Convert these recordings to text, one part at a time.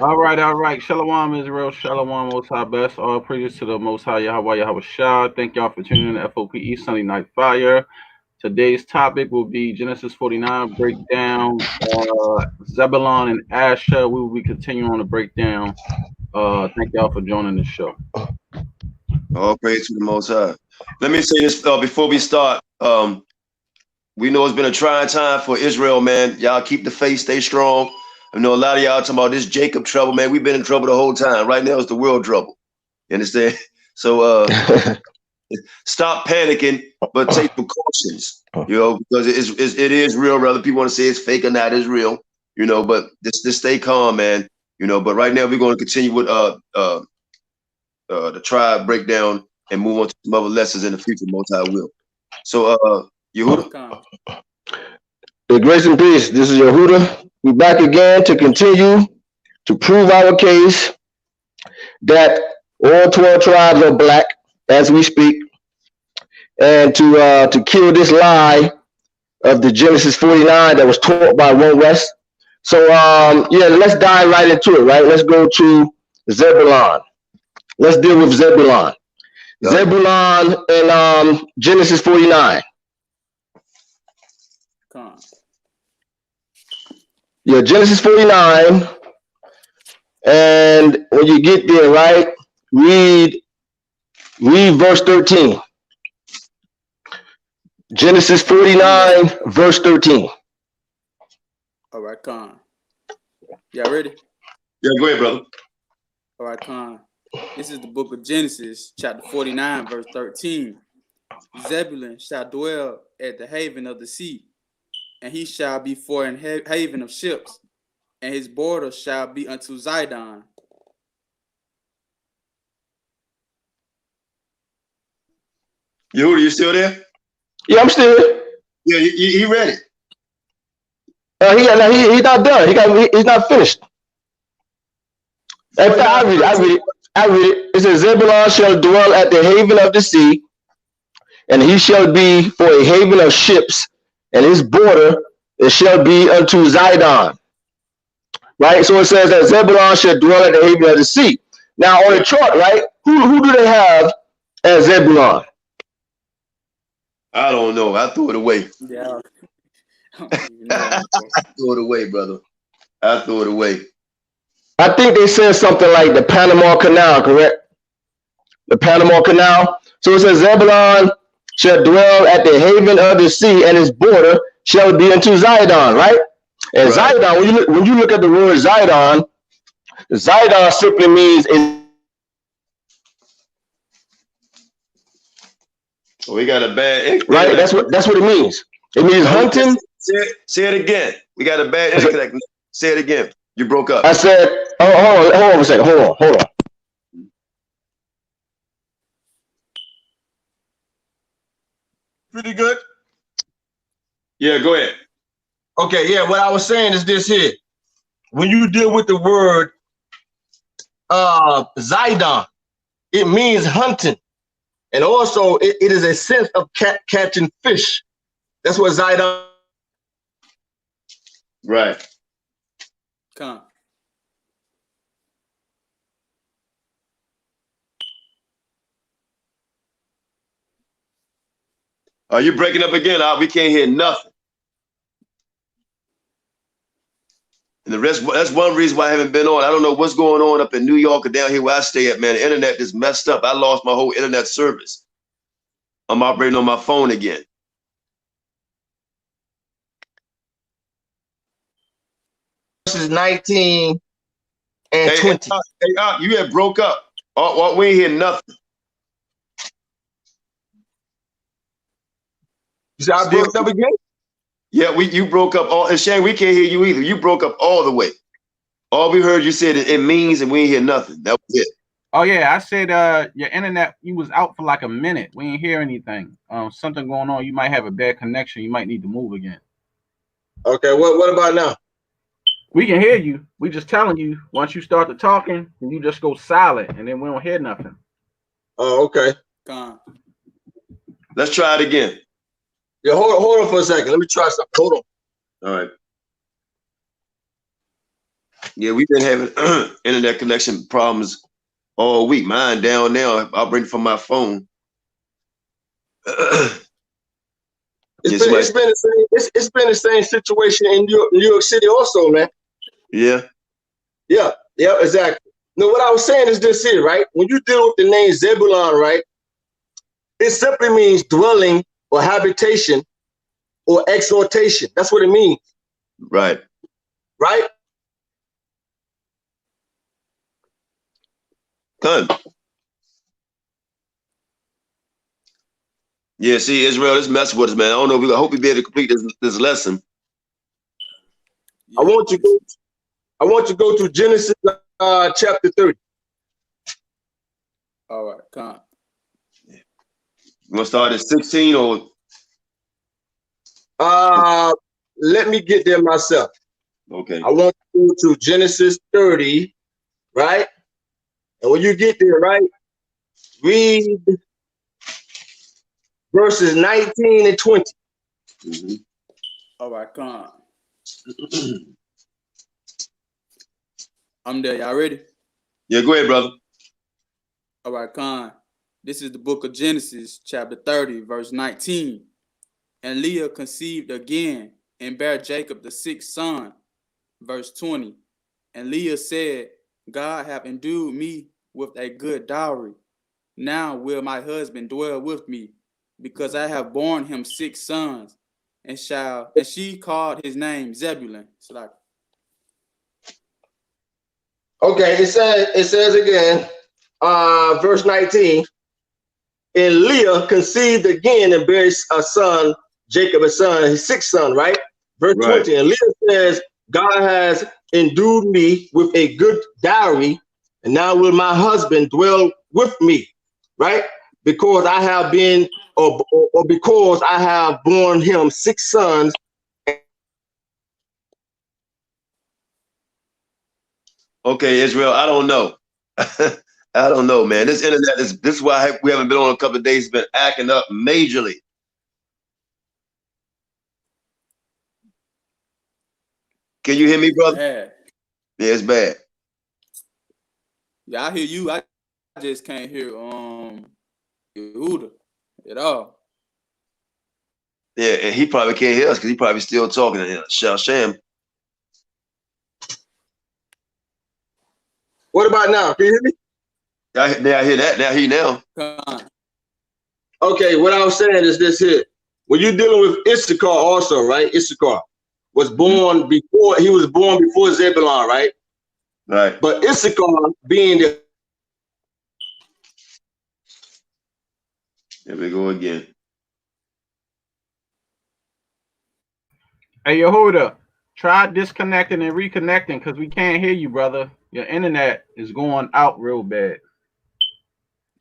All right. Shalom, Israel. Shalom, Most High Best. All praises to the Most High Yahweh Yahawashi. Thank y'all for tuning in to F.O.P.E. Sunday Night Fire. Today's topic will be Genesis 49 breakdown, Zebulon and Asher. We will be continuing on the breakdown. Thank y'all for joining the show. All praise to the Most High. Let me say this before we start. We know it's been a trying time for Israel, man. Y'all keep the faith, stay strong. I know a lot of y'all talking about this Jacob trouble, man. We've been in trouble the whole time. Right now, it's the world trouble. You understand? So stop panicking, but take precautions. You know, because it is real. Whether people want to say it's fake or not, it's real. You know, but just stay calm, man. You know, but right now we're going to continue with the tribe breakdown and move on to some other lessons in the future. Most High will. So, Yehuda. The grace and peace. This is Yehuda. We're back again to continue to prove our case that all 12 tribes are black as we speak, and to kill this lie of the Genesis 49 that was taught by One West. So yeah, let's dive right into it. Right, let's go to Zebulon. Let's deal with Zebulon. Zebulon and Genesis 49. Yeah, Genesis 49. And when you get there, right, read verse 13. Genesis 49, verse 13. All right, Khan. Y'all ready? Yeah, go ahead, brother. All right, Khan. This is the book of Genesis, chapter 49, verse 13. Zebulun shall dwell at the haven of the sea, and he shall be for an haven of ships, and his border shall be unto Zidon. Yehuda, you still there? Yeah, I'm still here. Yeah, he read it. He's not done. He's not finished. In fact, I read it. It says, Zebulon shall dwell at the haven of the sea, and he shall be for a haven of ships, and his border it shall be unto Zidon. Right? So it says that Zebulon shall dwell at the haven of the sea. Now on the chart, right? Who do they have as Zebulon? I don't know. I threw it away. Yeah. I threw it away, brother. I threw it away. I think they said something like the Panama Canal, correct? The Panama Canal. So it says Zebulon shall dwell at the haven of the sea, and his border shall be unto Zidon, right? And right. Zidon, when you look at the word Zidon, Zidon simply means we got a bad right. That's what it means. It means hunting. Say it again. We got a bad interconnect. Say it again. You broke up. I said, hold on a second. Hold on. Pretty good. Yeah, go ahead. Okay, yeah. What I was saying is this here. When you deal with the word Zidon, it means hunting. And also it is a sense of catching fish. That's what Zidon. Right. Come. Are you breaking up again? We can't hear nothing. And the rest, that's one reason why I haven't been on. I don't know what's going on up in New York or down here where I stay at, man. The internet is messed up. I lost my whole internet service. I'm operating on my phone again. Verses 19 and 20. You had broke up. We ain't hear nothing. You said I broke up again? Yeah, you broke up and Shane, we can't hear you either. You broke up all the way. All we heard you said it means, and we ain't hear nothing. That was it. Oh yeah, I said your internet, you was out for like a minute. We ain't hear anything. Something going on. You might have a bad connection. You might need to move again. Okay, what about now? We can hear you. We just telling you, once you start to talking, then you just go silent, and then we don't hear nothing. Oh, okay. Let's try it again. Yeah, hold on for a second. Let me try something. Hold on. All right. Yeah, we've been having internet connection problems all week. Mine down now. I'll bring it from my phone. It's been the same situation in New York City also, man. Yeah. Yeah, exactly. No, what I was saying is this here, right? When you deal with the name Zebulon, right, it simply means dwelling or habitation or exhortation. That's what it means. Right. Right? Good. Yeah, see, Israel, this mess with us, man. I don't know. I hope we be able to complete this lesson. Yeah. I want you to go to Genesis chapter 30. All right, come. You want to start at 16 or? Let me get there myself. Okay. I want you to go to Genesis 30, right? And when you get there, right, read verses 19 and 20. Mm-hmm. All right, come. I'm there. Y'all ready? Yeah, go ahead, brother. All right, Khan. This is the book of Genesis, chapter 30, verse 19. And Leah conceived again and bare Jacob the sixth son. Verse 20. And Leah said, God hath endued me with a good dowry. Now will my husband dwell with me, because I have borne him 6 sons. And she called his name Zebulon. So like, Okay, it says again, verse 19, and Leah conceived again and bare a son, Jacob a son, his 6th son, right? Verse 20, and Leah says, God has endued me with a good dowry, and now will my husband dwell with me, right? Because I have been, or because I have borne him 6 sons. Okay, Israel, I don't know. I don't know, man. This internet this is why we haven't been on a couple of days. It's been acting up majorly. Can you hear me, brother? bad. Yeah, it's bad. Yeah, I hear you. I just can't hear Yehuda at all. Yeah, and he probably can't hear us because he probably still talking to Sham. What about now? Can you hear me? I hear that. Now he now. Okay, what I was saying is this here. When you're dealing with Issachar also, right? Issachar was born before, he was born before Zebulon, right? Right. But Issachar being the... Here we go again. Hey, Yehuda, try disconnecting and reconnecting because we can't hear you, brother. Your internet is going out real bad.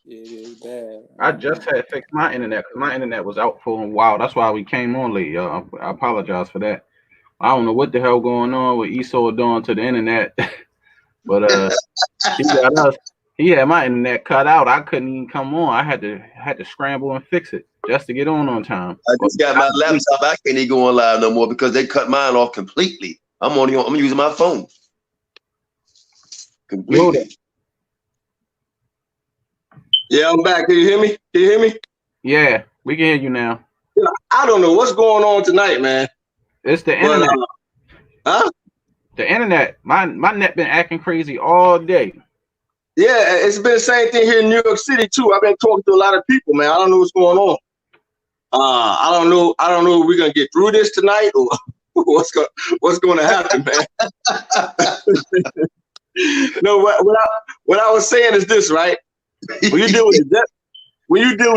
Yeah, it is bad. I just had fixed my internet because my internet was out for a while. That's why we came on late, y'all. I apologize for that. I don't know what the hell going on with Esau doing to the internet, but he got us. He had my internet cut out. I couldn't even come on. I had to scramble and fix it just to get on time. I just got my laptop. I can't even go on live no more because they cut mine off completely. I'm using my phone. Completely. Yeah, I'm back. Can you hear me? Can you hear me? Yeah, we can hear you now. Yeah, I don't know what's going on tonight, man. It's the internet. Huh? The internet. My net been acting crazy all day. Yeah, it's been the same thing here in New York City too. I've been talking to a lot of people, man. I don't know what's going on. I don't know if we're gonna get through this tonight or what's going to happen, man. No, what I was saying is this, right? When you deal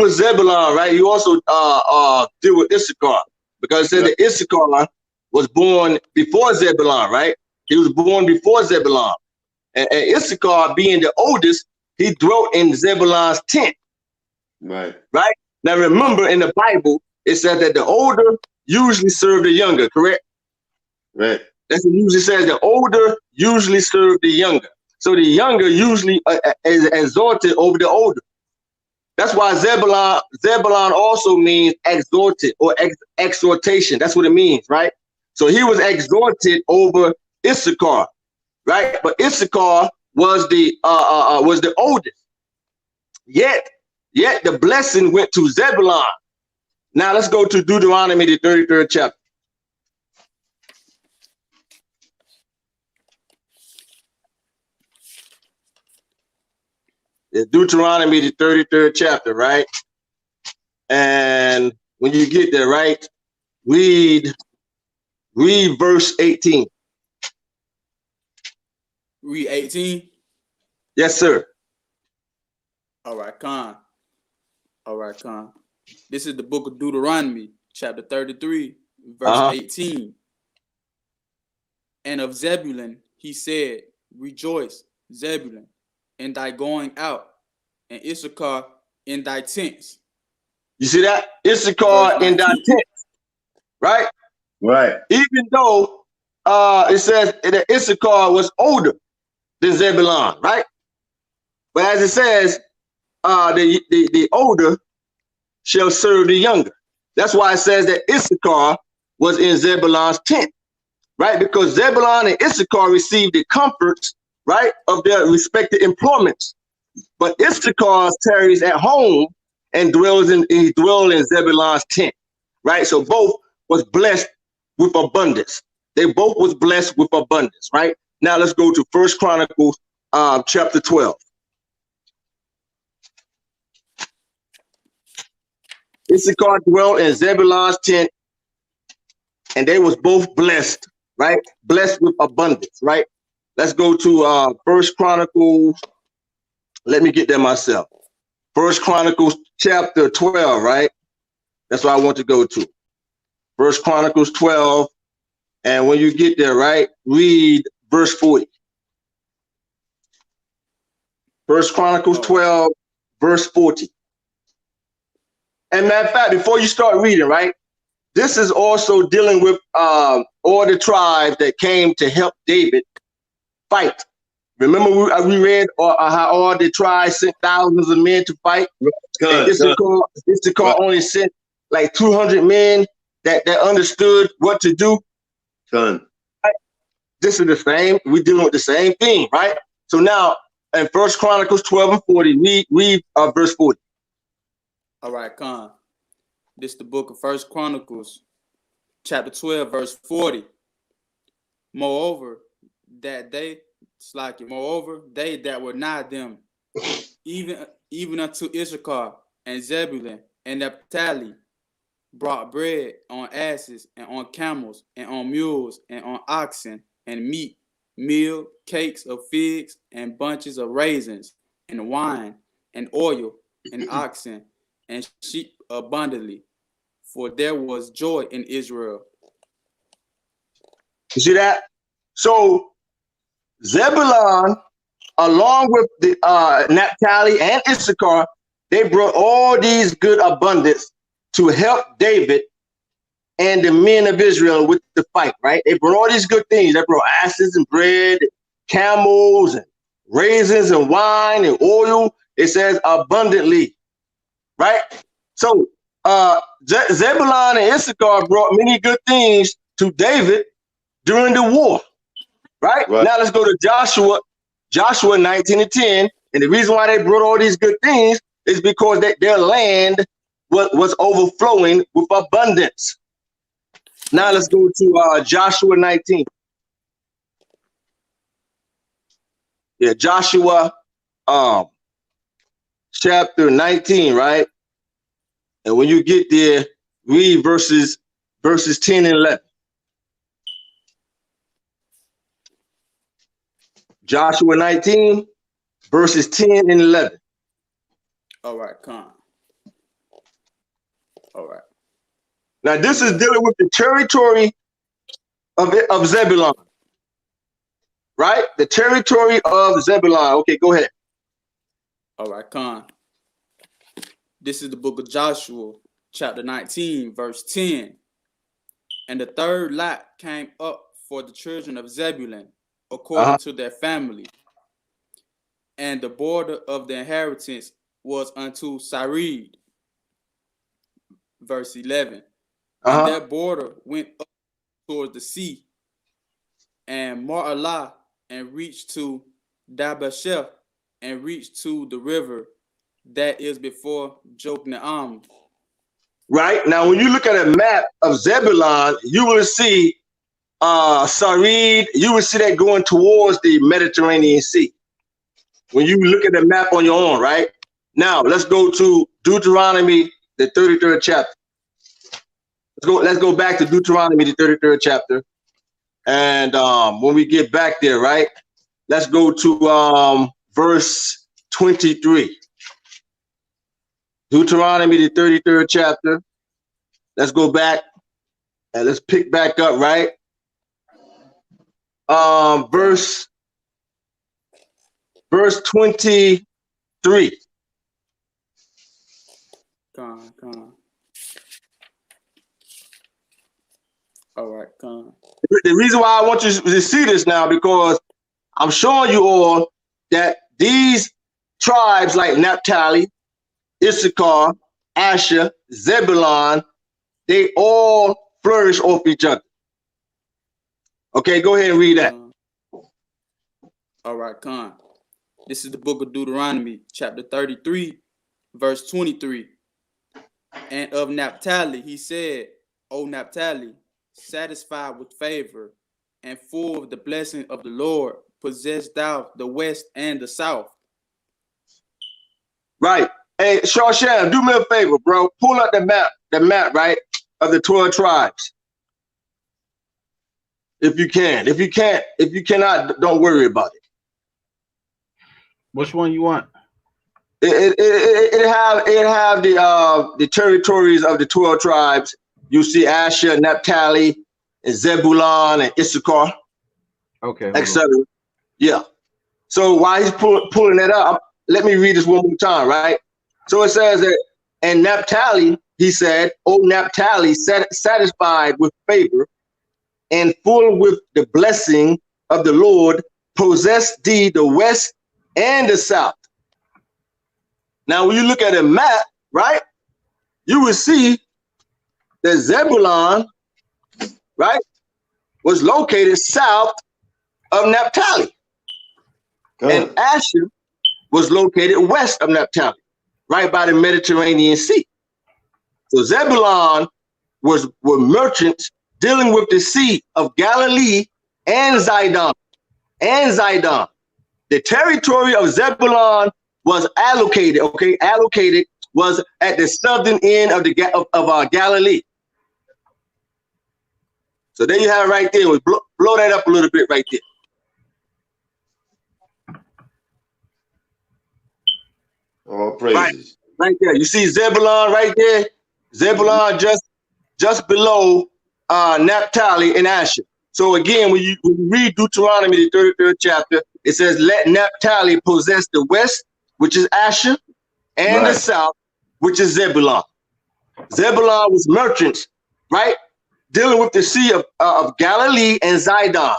with Zebulon, right, you also deal with Issachar, because it said that Issachar was born before Zebulon, right? He was born before Zebulon, and Issachar being the oldest, he dwelt in Zebulon's tent. Right. Right. Now remember, in the Bible, it said that the older usually serve the younger. Correct. Right. That's what it usually says. The older usually serve the younger. So the younger usually is exalted over the older. That's why Zebulon also means exalted or exhortation. That's what it means, right? So he was exalted over Issachar, right? But Issachar was the oldest. Yet the blessing went to Zebulon. Now let's go to Deuteronomy, the 33rd chapter. It's Deuteronomy, the 33rd chapter, right? And when you get there, right, read verse 18. Read 18. Yes, sir. All right, Con. All right, Con. This is the book of Deuteronomy, chapter 33, verse 18. And of Zebulun, he said, rejoice, Zebulun, in thy going out, and Issachar in thy tents. You see that? Issachar in thy tents, right? Right. Even though it says that Issachar was older than Zebulon, right? But as it says, the older shall serve the younger. That's why it says that Issachar was in Zebulon's tent, right? Because Zebulon and Issachar received the comforts, right, of their respective employments. But Issachar tarries at home and dwells in Zebulon's tent, right? So both was blessed with abundance. They both was blessed with abundance, right? Now let's go to 1 Chronicles chapter 12. Issachar dwelt in Zebulon's tent, and they was both blessed, right? Blessed with abundance, right? Let's go to 1 Chronicles. Let me get there myself. 1 Chronicles chapter 12, right? That's what I want to go to. 1 Chronicles 12. And when you get there, right, read verse 40. 1 Chronicles 12, verse 40. And matter of fact, before you start reading, right, this is also dealing with all the tribes that came to help David fight. Remember we read how all the tribes sent thousands of men to fight? Issachar only sent like 200 men that understood what to do. Right? This is the same. We're dealing with the same thing, right? So now in 1 Chronicles 12 and 40, read verse 40. All right, Con. This is the book of 1 Chronicles, chapter 12, verse 40. Moreover, they that were not them, even unto Issachar and Zebulun and Naphtali, brought bread on asses and on camels and on mules and on oxen and meat, meal, cakes of figs and bunches of raisins and wine and oil and oxen and sheep abundantly, for there was joy in Israel. You see that? So Zebulon, along with the Naphtali and Issachar, they brought all these good abundance to help David and the men of Israel with the fight, right? They brought all these good things. They brought asses and bread, camels and raisins and wine and oil. It says abundantly, right? So Zebulon and Issachar brought many good things to David during the war, right? Now let's go to Joshua 19 and 10. And the reason why they brought all these good things is because their land was overflowing with abundance. Now let's go to Joshua 19. Yeah, Joshua chapter 19, right? And when you get there, read verses 10 and 11. Joshua 19, verses 10 and 11. All right, Con. All right. Now this is dealing with the territory of Zebulon, right? The territory of Zebulon. Okay, go ahead. All right, Con. This is the book of Joshua, chapter 19, verse 10. And the third lot came up for the children of Zebulun, according to their family. And the border of the inheritance was unto Sarid, verse 11. And their border went up towards the sea. And Mar-Allah and reached to Dabasheth, and reached to the river that is before Jokneam. Right? Now, when you look at a map of Zebulon, you will see Sarid, you will see that going towards the Mediterranean Sea. When you look at the map on your own, right? Now, let's go to Deuteronomy, the 33rd chapter. Let's go back to Deuteronomy, the 33rd chapter. And when we get back there, right, let's go to verse 23. Deuteronomy, the 33rd chapter. Let's go back and let's pick back up, right? Verse 23. Con. All right, con. The reason why I want you to see this now, because I'm showing you all that these tribes like Naphtali, Issachar, Asher, Zebulon, they all flourish off each other. Okay, go ahead and read that. All right, con. This is the book of Deuteronomy, chapter 33, verse 23. And of Naphtali, he said, O Naphtali, satisfied with favor and full of the blessing of the Lord, possess thou the west and the south. Right. Hey, Shawshan, do me a favor, bro. Pull up the map, right, of the 12 tribes. If you can. If you cannot, don't worry about it. Which one you want? It have the territories of the 12 tribes. You see Asher, Naphtali, and Zebulon, and Issachar, Okay, etc. Yeah. So while he's pulling that up, let me read this one more time, right? So it says that, and Naphtali, he said, O Naphtali, satisfied with favor and full with the blessing of the Lord, possess thee the west and the south. Now, when you look at a map, right, you will see that Zebulon, right, was located south of Naphtali. And Asher was located west of Naphtali, right by the Mediterranean Sea. So Zebulon were merchants dealing with the Sea of Galilee and Zidon. The territory of Zebulon was allocated, okay? Allocated was at the southern end of Galilee. So there you have it right there. We blow that up a little bit right there. All praises. Right there. You see Zebulon right there? Zebulon just below Naphtali and Asher. So again, when you read Deuteronomy, the 33rd chapter, it says, let Naphtali possess the west, which is Asher, and the south, which is Zebulon. Zebulon was merchants, right? Dealing with the Sea of Galilee and Zidon,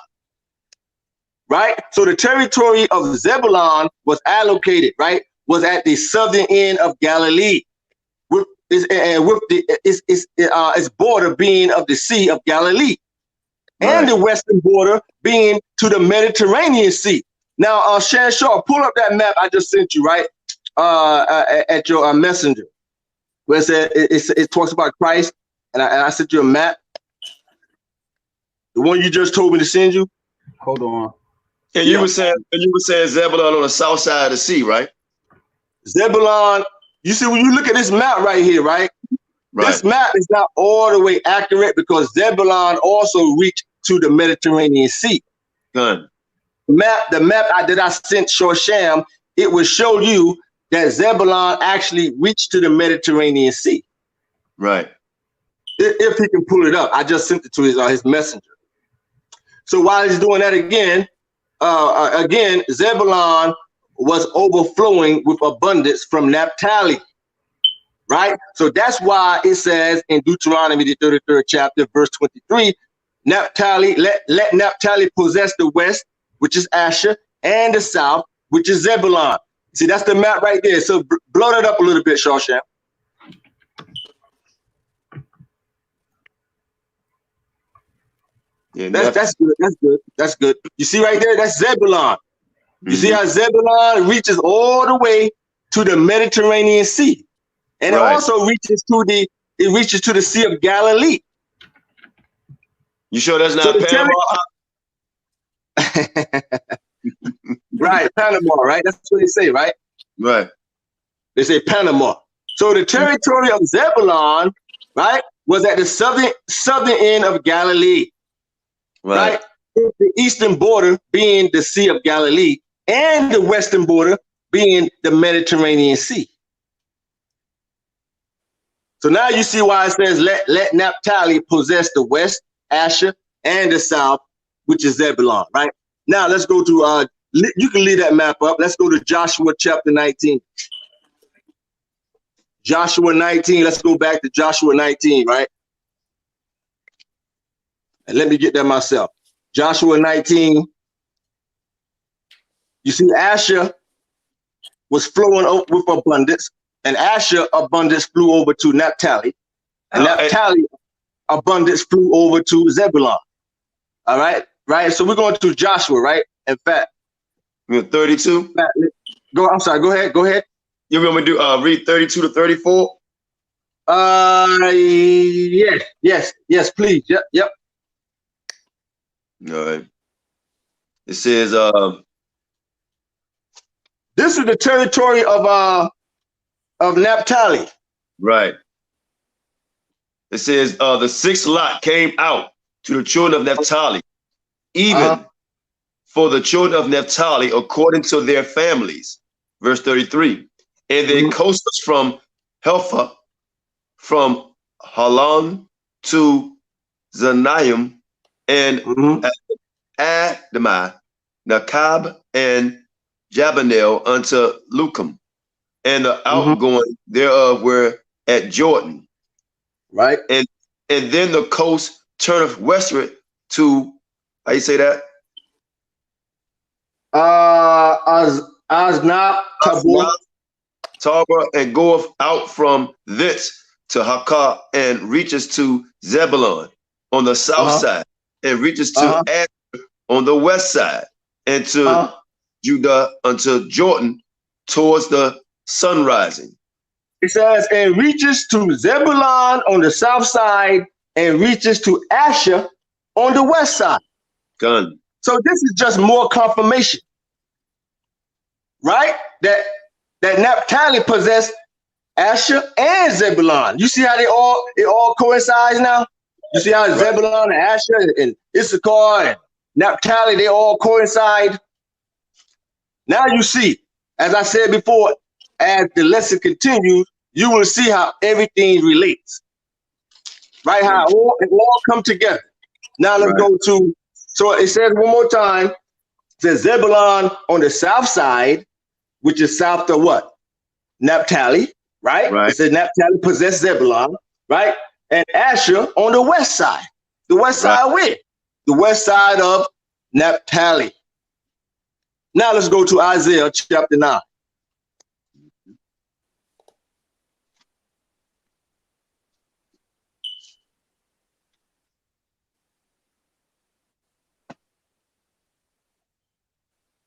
right? So the territory of Zebulon was allocated, right? Was at the southern end of Galilee, with its border being of the Sea of Galilee, and the western border being to the Mediterranean Sea. Now, Shan Shaw, pull up that map I just sent you, right? At your messenger, where it talks about Christ, and I sent you a map. The one you just told me to send you. Hold on. And you were saying Zebulon on the south side of the sea, right? Zebulon, you see, when you look at this map right here, right? This map is not all the way accurate because Zebulon also reached to the Mediterranean Sea. Good. The map that I sent Shorsham, it will show you that Zebulon actually reached to the Mediterranean Sea. Right. If he can pull it up. I just sent it to his messenger. So while he's doing that again, Zebulon was overflowing with abundance from Naphtali, right? So that's why it says in Deuteronomy, the 33rd chapter, verse 23, Naphtali, let Naphtali possess the west, which is Asher, and the south, which is Zebulon. See, that's the map right there. So blow that up a little bit, Shawshan. Yeah, That's good. That's good. That's good. You see right there, that's Zebulon. You see how Zebulon reaches all the way to the Mediterranean Sea. And it also reaches to the Sea of Galilee. You sure that's not Panama? Right, Panama, right? That's what they say, right? Right. They say Panama. So the territory of Zebulon, right, was at the southern end of Galilee. Right? The eastern border being the Sea of Galilee, and the western border being the Mediterranean Sea. So now you see why it says, let Naphtali possess the west, Asher, and the south, which is Zebulon, right? Now let's go to, you can leave that map up. Let's go to Joshua chapter 19. Joshua 19, let's go back to Joshua 19, right? And let me get that myself. Joshua 19, you see Asher was flowing over with abundance, and Asher abundance flew over to Naphtali, and Naphtali abundance flew over to Zebulon. All right, right. So we're going to Joshua, right? In fact, 32. I'm sorry. Go ahead. Go ahead. You want me to do read 32 to 34? Yes, please. Yep. All right. It says, this is the territory of Naphtali. Right. It says, the sixth lot came out to the children of Naphtali, even for the children of Naphtali according to their families. Verse 33. And their coast was from Helpha, from Halon to Zanaim, and Adamah, Nakab, and Jabneel unto Lucum, and the outgoing thereof were at Jordan. Right. And then the coast turneth westward to, how you say that? Aznab, Tabor, and goeth out from thence to Hakah, and reaches to Zebulon on the south side, and reaches to Asher on the west side, and to Judah unto Jordan towards the sun rising. It says, and reaches to Zebulon on the south side, and reaches to Asher on the west side. Gun. So this is just more confirmation, right? That Naphtali possessed Asher and Zebulon. You see how it all coincides now? You see how Zebulon and Asher and Issachar and Naphtali, they all coincide? Now you see, as I said before, as the lesson continues, you will see how everything relates, right? How it all come together. Now let's go to, so it says one more time, it says Zebulon on the south side, which is south of what? Naphtali, right? It says Naphtali possessed Zebulon, right? And Asher on the west side. The west side where? The west side of Naphtali. Now let's go to Isaiah chapter 9.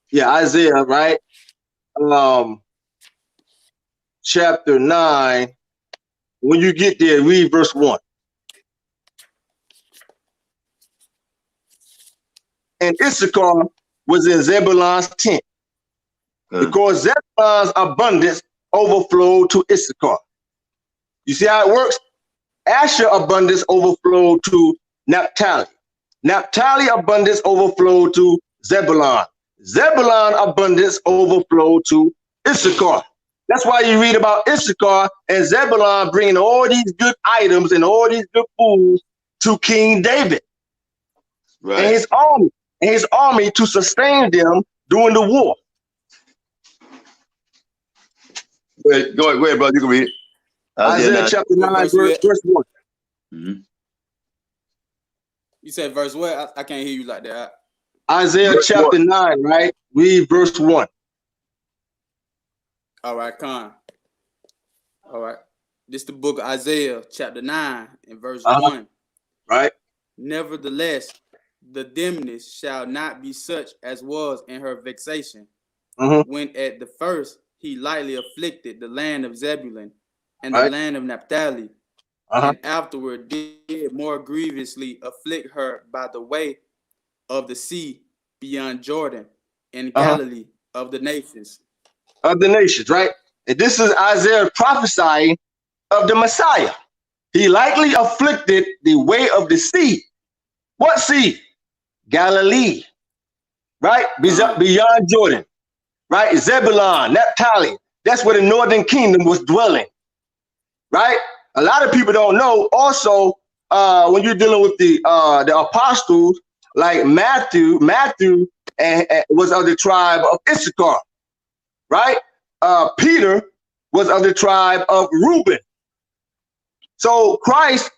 Yeah, Isaiah, right? Chapter 9. When you get there, read verse 1. And Issachar was in Zebulon's tent, because Zebulon's abundance overflowed to Issachar. You see how it works? Asher abundance overflowed to Naphtali. Naphtali abundance overflowed to Zebulon. Zebulon abundance overflowed to Issachar. That's why you read about Issachar and Zebulon bringing all these good items and all these good foods to King David and his army to sustain them during the war. Go ahead, brother. You can read it. Isaiah chapter 9, verse 1. You said verse what? I can't hear you like that. Isaiah chapter 9, right? Read verse 1. All right, Con. All right. This is the book of Isaiah chapter 9 and verse 1. Right. Nevertheless, the dimness shall not be such as was in her vexation, when at the first he lightly afflicted the land of Zebulun and the land of Naphtali, and afterward did more grievously afflict her by the way of the sea beyond Jordan in Galilee of the nations. Of the nations, right? And this is Isaiah prophesying of the Messiah. He lightly afflicted the way of the sea. What sea? Galilee, right? Beyond Jordan, right? Zebulon, Naphtali. That's where the northern kingdom was dwelling, right? A lot of people don't know also when you're dealing with the apostles, like Matthew was of the tribe of Issachar, right? Peter was of the tribe of Reuben. So Christ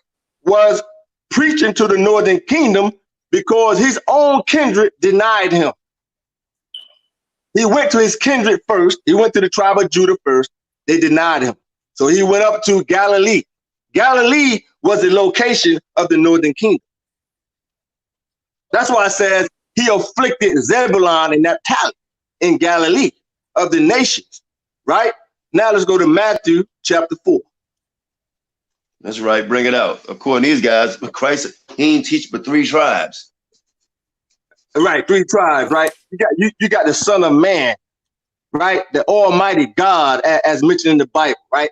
was preaching to the northern kingdom because his own kindred denied him. He went to his kindred first. He went to the tribe of Judah first. They denied him. So he went up to Galilee. Galilee was the location of the northern kingdom. That's why it says he afflicted Zebulon and Naphtali in Galilee of the nations, right? Now let's go to Matthew chapter 4. That's right. Bring it out. According to these guys, Christ, he ain't teach but 3 tribes. Right, 3 tribes, right? You got the Son of Man, right? The Almighty God, as mentioned in the Bible, right?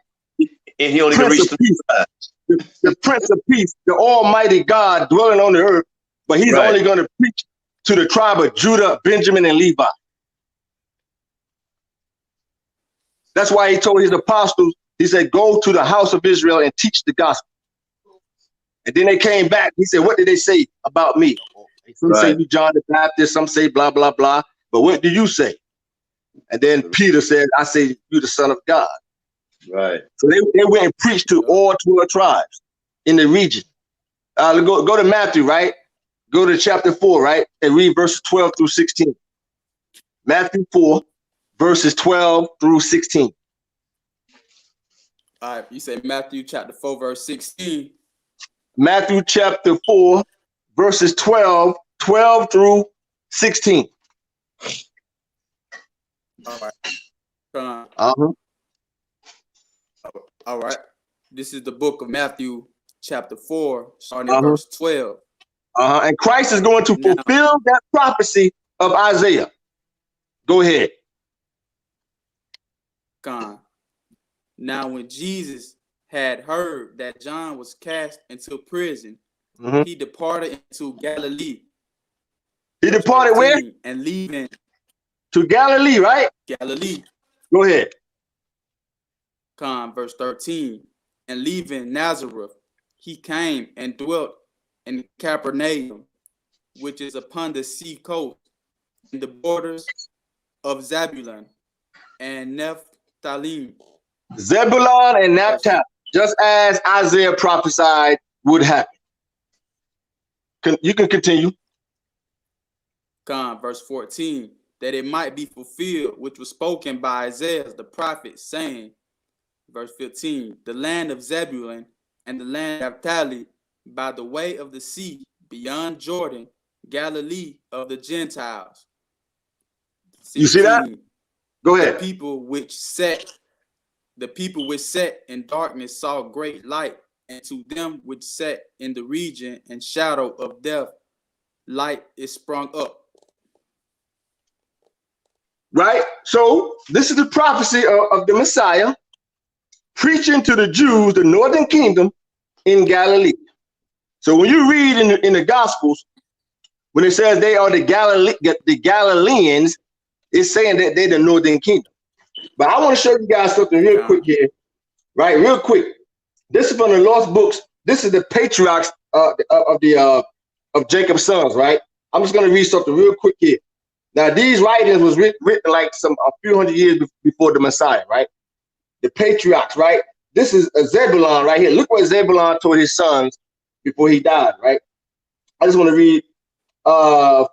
And he only can reach 3 tribes. The Prince of Peace, the Almighty God dwelling on the earth, but he's only going to preach to the tribe of Judah, Benjamin, and Levi. That's why he told his apostles, he said, go to the house of Israel and teach the gospel. And then they came back. He said, what did they say about me? Some say you John the Baptist, some say blah, blah, blah. But what do you say? And then Peter said, I say you the Son of God. Right. So they went and preached to all 12 tribes in the region. Go to Matthew, right? Go to chapter 4, right? And read verses 12 through 16. Matthew 4, verses 12 through 16. All right, you say Matthew chapter 4, verse 16. Matthew chapter 4, verses 12 through 16. All right. All right. This is the book of Matthew chapter 4, starting at verse 12. And Christ is going to fulfill that prophecy of Isaiah. Go ahead. Now, when Jesus had heard that John was cast into prison, he departed into Galilee. He departed where? And leaving to Galilee, right? Galilee. Go ahead. Verse 13. And leaving Nazareth, he came and dwelt in Capernaum, which is upon the sea coast, in the borders of Zebulun and Naphtali. Zebulon and Naphtali, just as Isaiah prophesied would happen. You can continue. Verse 14, that it might be fulfilled, which was spoken by Isaiah the prophet, saying, verse 15, the land of Zebulun and the land of Naphtali by the way of the sea beyond Jordan, Galilee of the Gentiles. 16, you see that? Go ahead. The people which sat in darkness saw great light, and to them which sat in the region and shadow of death, light is sprung up. Right? So this is the prophecy of the Messiah preaching to the Jews, the northern kingdom in Galilee. So when you read in the Gospels, when it says they are the Galileans, it's saying that they're the northern kingdom. But I want to show you guys something real quick here, right? Real quick. This is from the Lost Books. This is the patriarchs of Jacob's sons, right? I'm just going to read something real quick here. Now, these writings was written like a few hundred years before the Messiah, right? The patriarchs, right? This is a Zebulon right here. Look what Zebulon told his sons before he died, right? I just want to read 5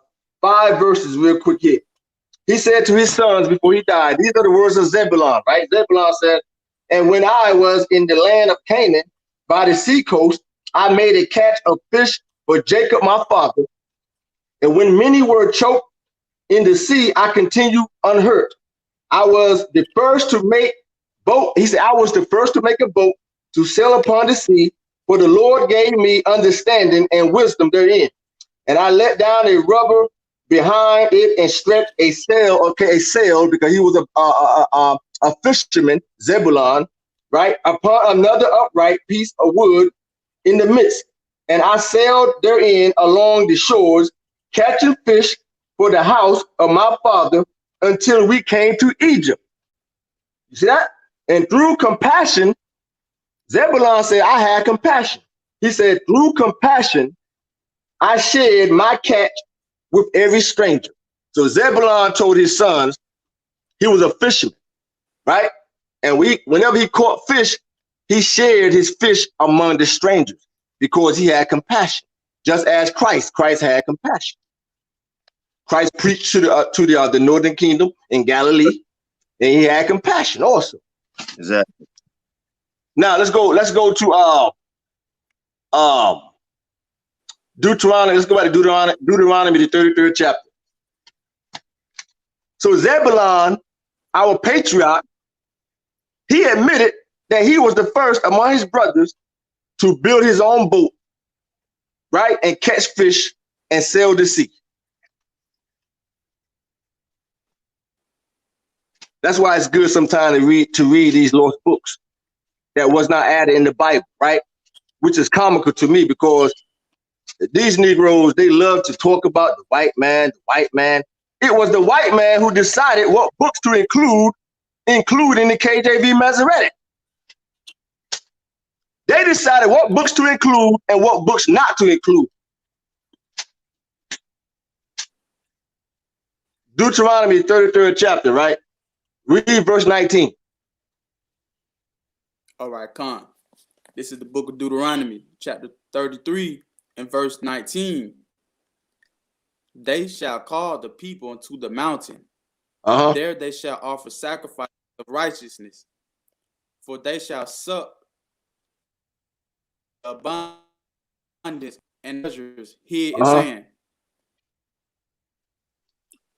verses real quick here. He said to his sons before he died, these are the words of Zebulon, right? Zebulon said, and when I was in the land of Canaan by the sea coast, I made a catch of fish for Jacob my father, And when many were choked in the sea, I continued unhurt. I was the first to make boat. He said, I was the first to make a boat to sail upon the sea, for the Lord gave me understanding and wisdom therein. And I let down a rubber behind it and stretched a sail, a sail, because he was a fisherman, Zebulon, right, upon another upright piece of wood in the midst. And I sailed therein along the shores, catching fish for the house of my father until we came to Egypt. You see that? And through compassion, Zebulon said, I had compassion. He said, through compassion, I shared my catch with every stranger. So Zebulon told his sons, he was a fisherman, right? And whenever he caught fish, he shared his fish among the strangers because he had compassion, just as Christ had compassion. Christ preached to the northern kingdom in Galilee, and he had compassion also. Exactly. Now let's go to Deuteronomy. Let's go back to Deuteronomy, the 33rd chapter. So Zebulon, our patriarch, he admitted that he was the first among his brothers to build his own boat, right, and catch fish and sail the sea. That's why it's good sometimes to read these lost books that was not added in the Bible, right? Which is comical to me because these Negroes, they love to talk about the white man, the white man. It was the white man who decided what books to include in the KJV Masoretic. They decided what books to include and what books not to include. Deuteronomy 33rd chapter, right? Read verse 19. All right, Con. This is the book of Deuteronomy, chapter 33 and verse 19. They shall call the people unto the mountain. There they shall offer sacrifice of righteousness, for they shall suck abundance and treasures hid in sand.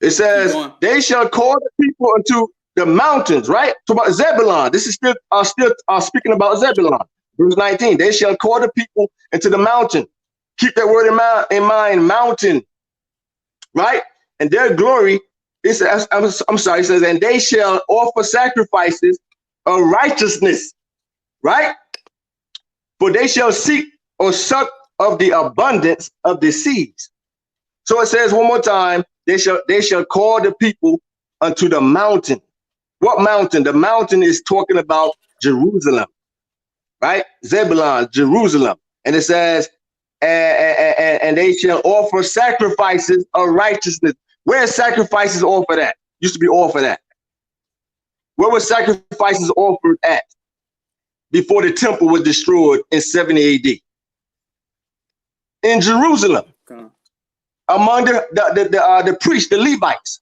It says, they shall call the people unto the mountains, right? To about Zebulon. This is still speaking about Zebulon. Verse 19, they shall call the people into the mountain. Keep that word in mind, mountain, right? And their glory, it says, I'm sorry, it says, and they shall offer sacrifices of righteousness, right? For they shall seek or suck of the abundance of the seas. So it says one more time, they shall call the people unto the mountain. What mountain? The mountain is talking about Jerusalem, right? Zebulon, Jerusalem. And it says, and they shall offer sacrifices of righteousness. Where sacrifices offered at? Used to be offered at. Where were sacrifices offered at before the temple was destroyed in 70 AD? In Jerusalem. Okay. Among the priests, the Levites,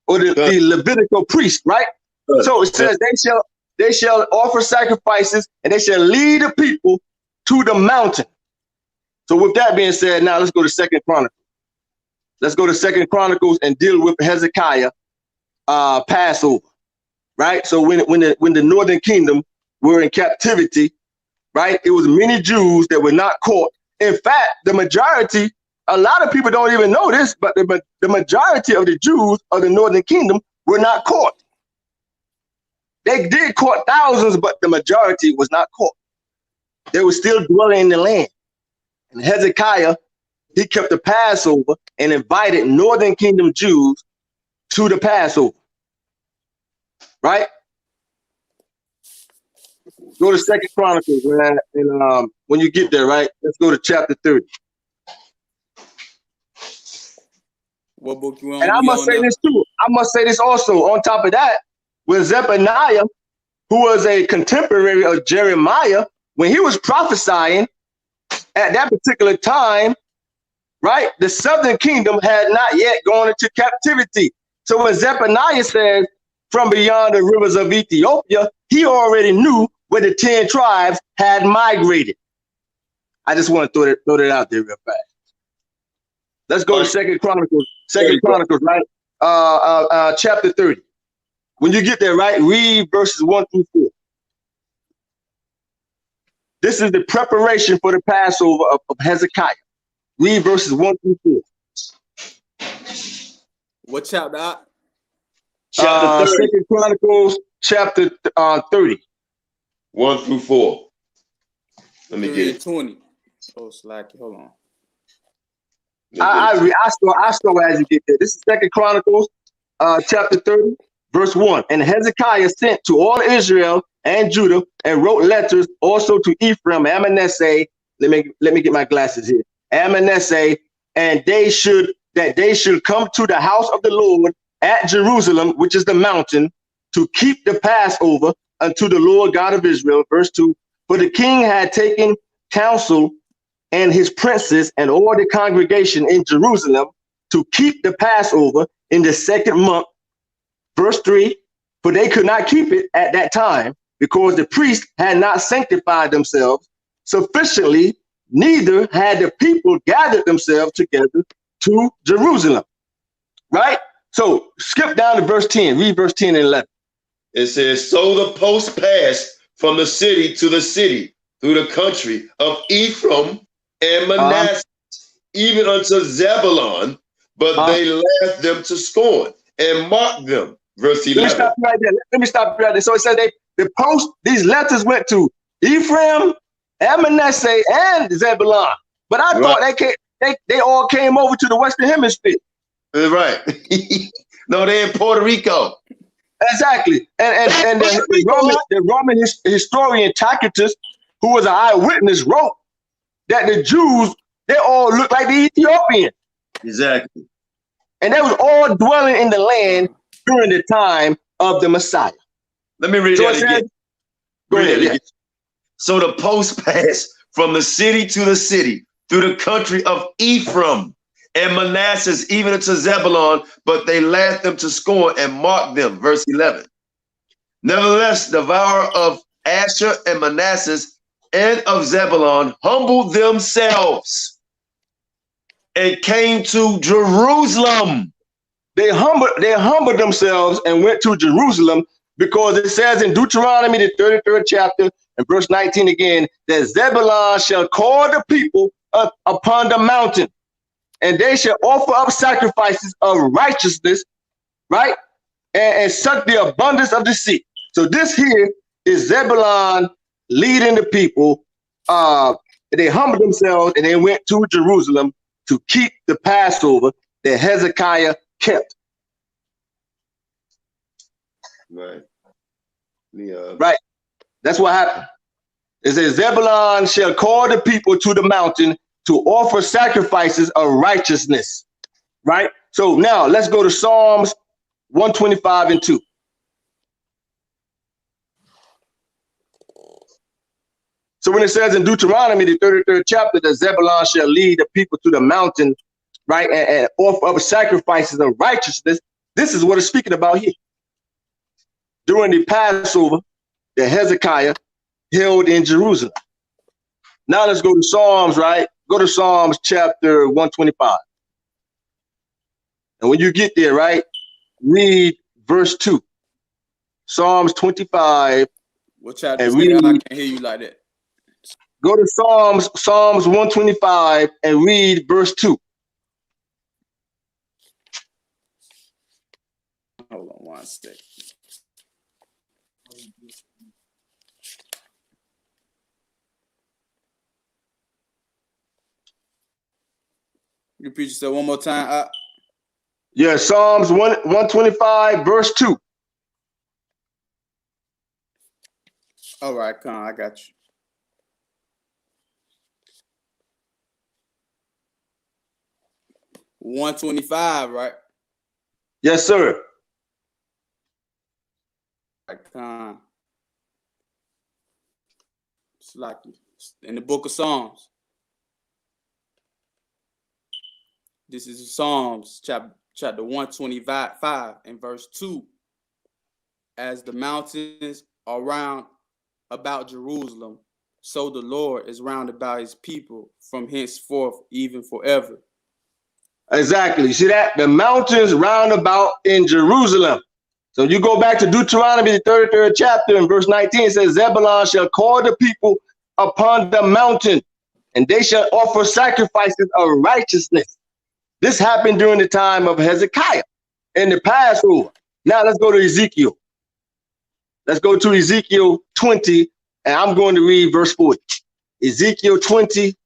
or the Levitical priests, right? So it says they shall offer sacrifices and they shall lead the people to the mountain. So with that being said, now let's go to 2nd Chronicles. Let's go to 2nd Chronicles and deal with Hezekiah Passover, right? So when the northern kingdom were in captivity, right, it was many Jews that were not caught. In fact, the majority, a lot of people don't even know this, but the majority of the Jews of the northern kingdom were not caught. They did caught thousands, but the majority was not caught. They were still dwelling in the land. And Hezekiah, he kept the Passover and invited northern kingdom Jews to the Passover. Right? Go to 2nd Chronicles, man, and when you get there, right? Let's go to chapter 30. What book you on? And I must say this too. I must say this also. On top of that, with Zephaniah, who was a contemporary of Jeremiah, when he was prophesying at that particular time, right, the southern kingdom had not yet gone into captivity. So when Zephaniah says, from beyond the rivers of Ethiopia, he already knew where the 10 tribes had migrated. I just want to throw that out there real fast. Let's go to Second Chronicles. Second Chronicles, right? Chapter 30. When you get there, right, read verses 1 through 4. This is the preparation for the Passover of Hezekiah. Read verses 1 through 4. What chapter? Chapter 30. Second Chronicles, chapter 30. 1 through 4. Let me get it. 20. Oh, slack. Hold on. I start as you get there. This is Second Chronicles, chapter 30, verse 1. And Hezekiah sent to all Israel and Judah and wrote letters also to Ephraim and Manasseh. Let me get my glasses here. And Manasseh, and they should come to the house of the Lord at Jerusalem, which is the mountain, to keep the Passover unto the Lord God of Israel. Verse 2. For the king had taken counsel and his princes and all the congregation in Jerusalem to keep the Passover in the second month. Verse 3, for they could not keep it at that time because the priests had not sanctified themselves sufficiently, neither had the people gathered themselves together to Jerusalem. Right? So skip down to verse 10, read verse 10 and 11. It says, so the post passed from the city to the city through the country of Ephraim and Manasseh, even unto Zebulon, but they laughed them to scorn and mocked them. Verse 11. Let me stop right there. So it said these letters went to Ephraim and Manasseh and Zebulon. But I thought they all came over to the Western Hemisphere. Right. No, they're in Puerto Rico. Exactly. And the Roman historian Tacitus, who was an eyewitness, wrote that the Jews, they all look like the Ethiopians. Exactly. And they was all dwelling in the land during the time of the Messiah. Let me read that again. Go ahead. Again. So the post passed from the city to the city through the country of Ephraim and Manasseh, even unto Zebulon, but they laughed them to scorn and mocked them. Verse 11. Nevertheless, the devourer of Asher and Manasseh and of Zebulon humbled themselves and came to Jerusalem. They humbled themselves and went to Jerusalem, because it says in Deuteronomy, the 33rd chapter, and verse 19 again, that Zebulon shall call the people up upon the mountain, and they shall offer up sacrifices of righteousness, right? And suck the abundance of the sea. So this here is Zebulon leading the people. They humbled themselves and they went to Jerusalem to keep the Passover that Hezekiah kept. Right. Yeah. Right. That's what happened. It says Zebulon shall call the people to the mountain to offer sacrifices of righteousness. Right. So now let's go to Psalms 125 and 2. So when it says in Deuteronomy, the 33rd chapter, that Zebulon shall lead the people to the mountain, right, and offer up sacrifices of righteousness, this is what it's speaking about here. During the Passover that Hezekiah held in Jerusalem. Now let's go to Psalms, right? Go to Psalms chapter 125. And when you get there, right, read verse 2. Psalms 25. What chapter? I can't hear you like that. Go to Psalms 125 and read verse 2. Hold on one second. You repeat yourself one more time. Yeah, Psalms 125 verse 2. All right, come on, I got you. $125, right? Yes, sir. It's like in the book of Psalms. This is Psalms chapter 125 and verse 2. As the mountains are round about Jerusalem, so the Lord is round about his people from henceforth, even forever. Exactly. You see that? The mountains round about in Jerusalem. So you go back to Deuteronomy, the 33rd chapter, in verse 19, it says, Zebulon shall call the people upon the mountain, and they shall offer sacrifices of righteousness. This happened during the time of Hezekiah in the Passover. Now let's go to Ezekiel. Let's go to Ezekiel 20, and I'm going to read verse 40. Ezekiel 20,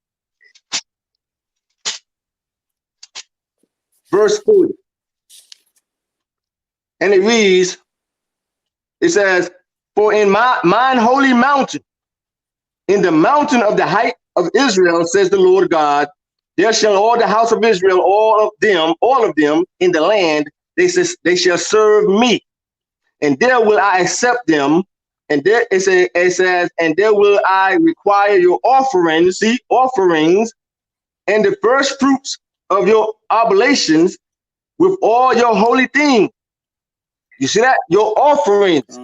verse 40. And it reads, it says, for in mine holy mountain, in the mountain of the height of Israel, says the Lord God, there shall all the house of Israel, all of them in the land, they shall serve me. And there will I accept them. And there it says, and there will I require your offerings, offerings, and the first fruits of your oblations with all your holy things. You see that? Your offerings.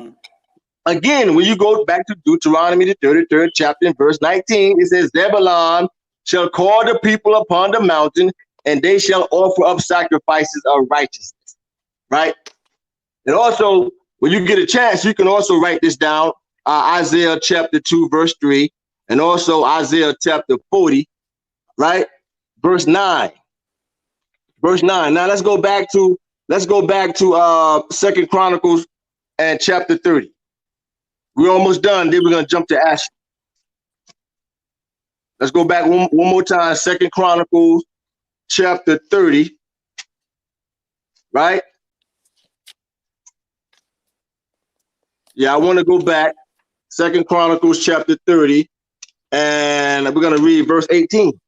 Again, when you go back to Deuteronomy, the 33rd chapter, in verse 19, it says, Zebulon shall call the people upon the mountain, and they shall offer up sacrifices of righteousness. Right? And also, when you get a chance, you can also write this down, Isaiah chapter 2, verse 3, and also Isaiah chapter 40, right? Verse 9. Verse 9. Now let's go back to 2 Chronicles and chapter 30. We're almost done. Then we're going to jump to Asher. Let's go back one more time. 2 Chronicles chapter 30. Right? Yeah, I want to go back. 2 Chronicles chapter 30. And we're going to read verse 18.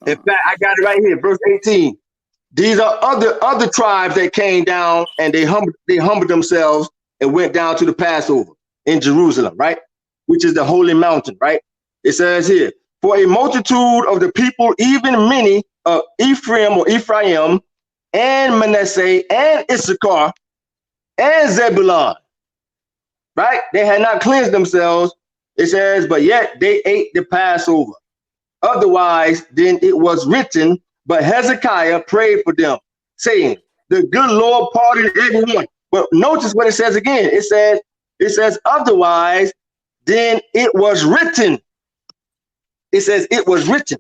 In fact, I got it right here, verse 18. These are other tribes that came down, and they humbled themselves and went down to the Passover in Jerusalem, right? Which is the holy mountain, right? It says here, for a multitude of the people, even many of Ephraim and Manasseh and Issachar and Zebulon, right? They had not cleansed themselves. It says, but yet they ate the Passover. Otherwise, then it was written, but Hezekiah prayed for them, saying, the good Lord pardon everyone. But notice what it says again. It says, otherwise, then it was written. It says it was written.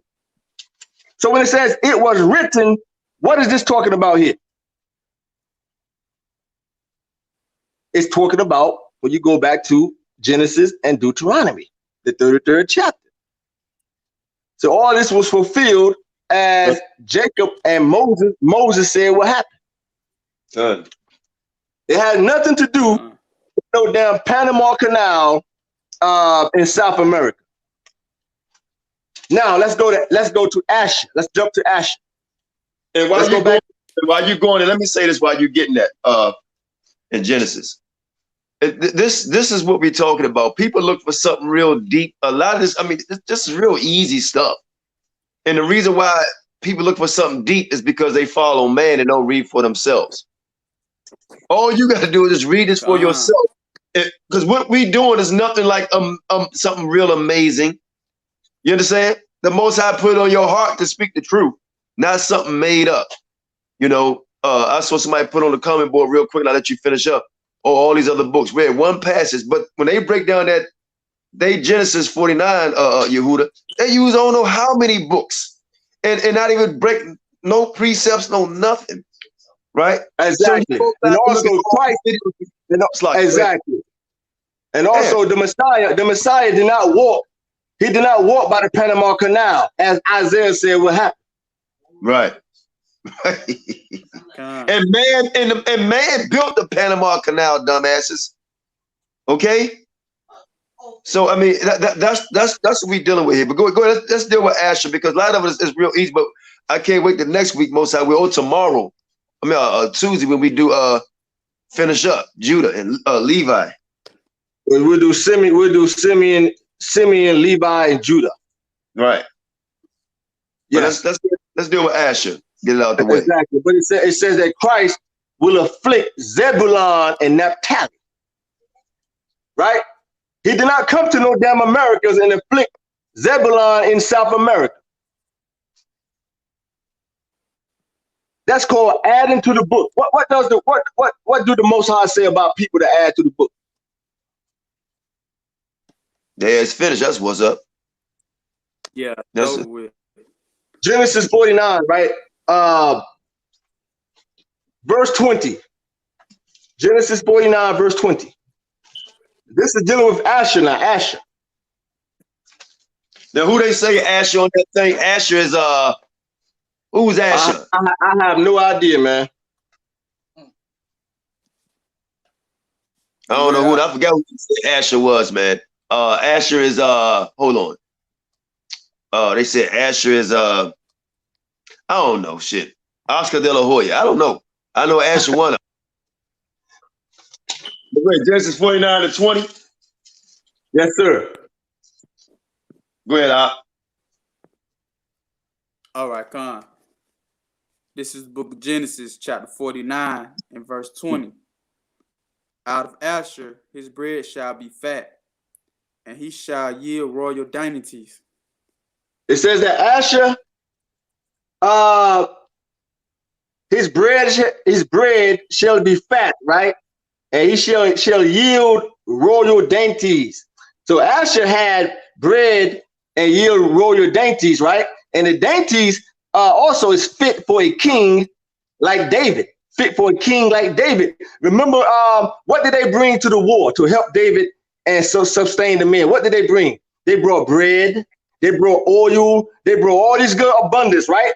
So when it says it was written, what is this talking about here? It's talking about when you go back to Genesis and Deuteronomy, the 33rd chapter. So all this was fulfilled as Jacob and Moses said what happened. Good. It had nothing to do with no damn Panama Canal in South America. Now let's go to Asher. Let's jump to Asher. And while you're going, and let me say this while you're getting that in Genesis. This is what we're talking about. People look for something real deep. A lot of this, I mean, this is real easy stuff. And the reason why people look for something deep is because they follow man and don't read for themselves. All you got to do is just read this for yourself. Because what we doing is nothing like something real amazing. You understand? The Most High put it on your heart to speak the truth, not something made up. You know, I saw somebody put on the comment board real quick, and I'll let you finish up. Oh, all these other books. We had one passage, but when they break down that Genesis 49, Yehuda, they use I don't know how many books, and not even break no precepts, no nothing, right? Exactly. So and also Christ, exactly. And also the Messiah did not walk. He did not walk by the Panama Canal, as Isaiah said would happen. Right. And man built the Panama Canal, dumbasses. Okay. So I mean that's what we're dealing with here. But go ahead. Let's deal with Asher, because a lot of it is real easy. But I can't wait the next week. Most high will tomorrow. I mean Tuesday when we do finish up Judah and Levi. We'll do Simeon, Levi, and Judah. Right. Yeah. Let's deal with Asher. Get it out the way. Exactly. But it says that Christ will afflict Zebulon and Naphtali. Right? He did not come to no damn Americas and afflict Zebulon in South America. That's called adding to the book. What do the Most High say about people that add to the book? Yeah, it's finished. That's what's up. Yeah, That's over it. with. Genesis 49, right? Verse 20. Genesis 49, verse 20. This is dealing with Asher now. Asher. Now, who they say Asher on that thing? Asher is who's Asher? I have no idea, man. I don't know who. I forgot who Asher was, man. Asher is hold on. They said Asher is I don't know shit. Oscar de la Hoya. I don't know. I know Asher one of them. Wait, Genesis 49 to 20. Yes, sir. Go ahead, Op. All right, Con. This is the book of Genesis, chapter 49 and verse 20. Out of Asher his bread shall be fat, and he shall yield royal dignities. It says that Asher, his bread shall be fat, right? And he shall yield royal dainties. So Asher had bread and yield royal dainties, right? And the dainties also is fit for a king like David. Fit for a king like David. Remember, what did they bring to the war to help David and so sustain the men? What did they bring? They brought bread. They brought oil. They brought all these good abundance, right?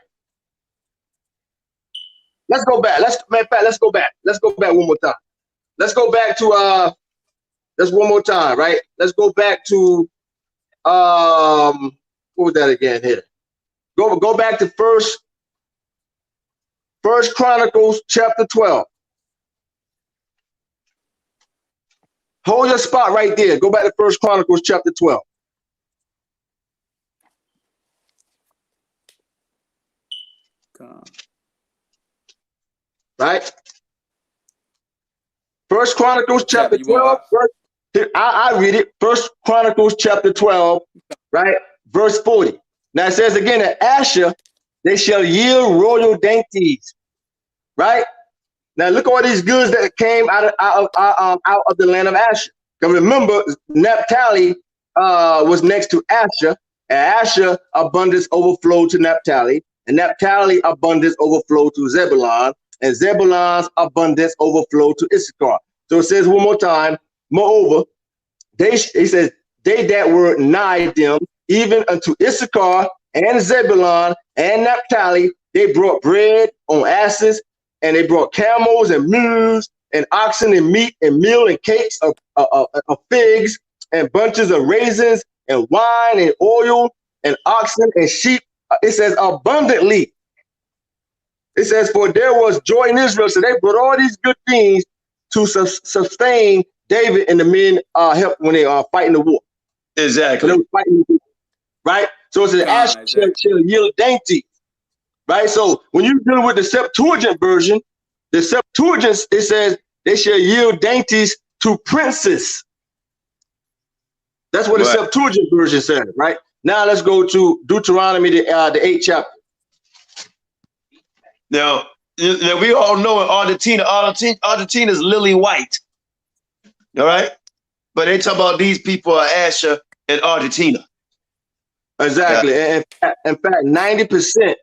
Let's go back. Let's go back. Let's go back one more time. Let's go back to that's one more time, right? Let's go back to what was that again here? Go back to First Chronicles chapter 12. Hold your spot right there. Go back to First Chronicles chapter 12. Con. Right? First Chronicles chapter 12. I read it. First Chronicles chapter 12, right? Verse 40. Now it says again that Asher, they shall yield royal dainties. Right? Now look at all these goods that came out of the land of Asher. Because remember, Naphtali was next to Asher, and Asher abundance overflowed to Naphtali, and Naphtali abundance overflowed to Zebulon, and Zebulon's abundance overflowed to Issachar. So it says one more time, moreover, he says, they that were nigh them, even unto Issachar and Zebulon and Naphtali, they brought bread on asses, and they brought camels and mules and oxen and meat and meal and cakes of figs and bunches of raisins and wine and oil and oxen and sheep. It says abundantly. It says, for there was joy in Israel. So they brought all these good things to sustain David and the men help when they are fighting the war. Exactly. When they were fighting the war, right? So it says, Asher shall yield dainty. Right? So when you're dealing with the Septuagint version, the Septuagint, it says they shall yield dainties to princes. That's what the Septuagint version says, right? Now let's go to Deuteronomy, the 8th chapter. Now we all know in Argentina is lily white. All right? But they talk about these people are Asher in Argentina. Exactly. Yeah. And in fact, 90%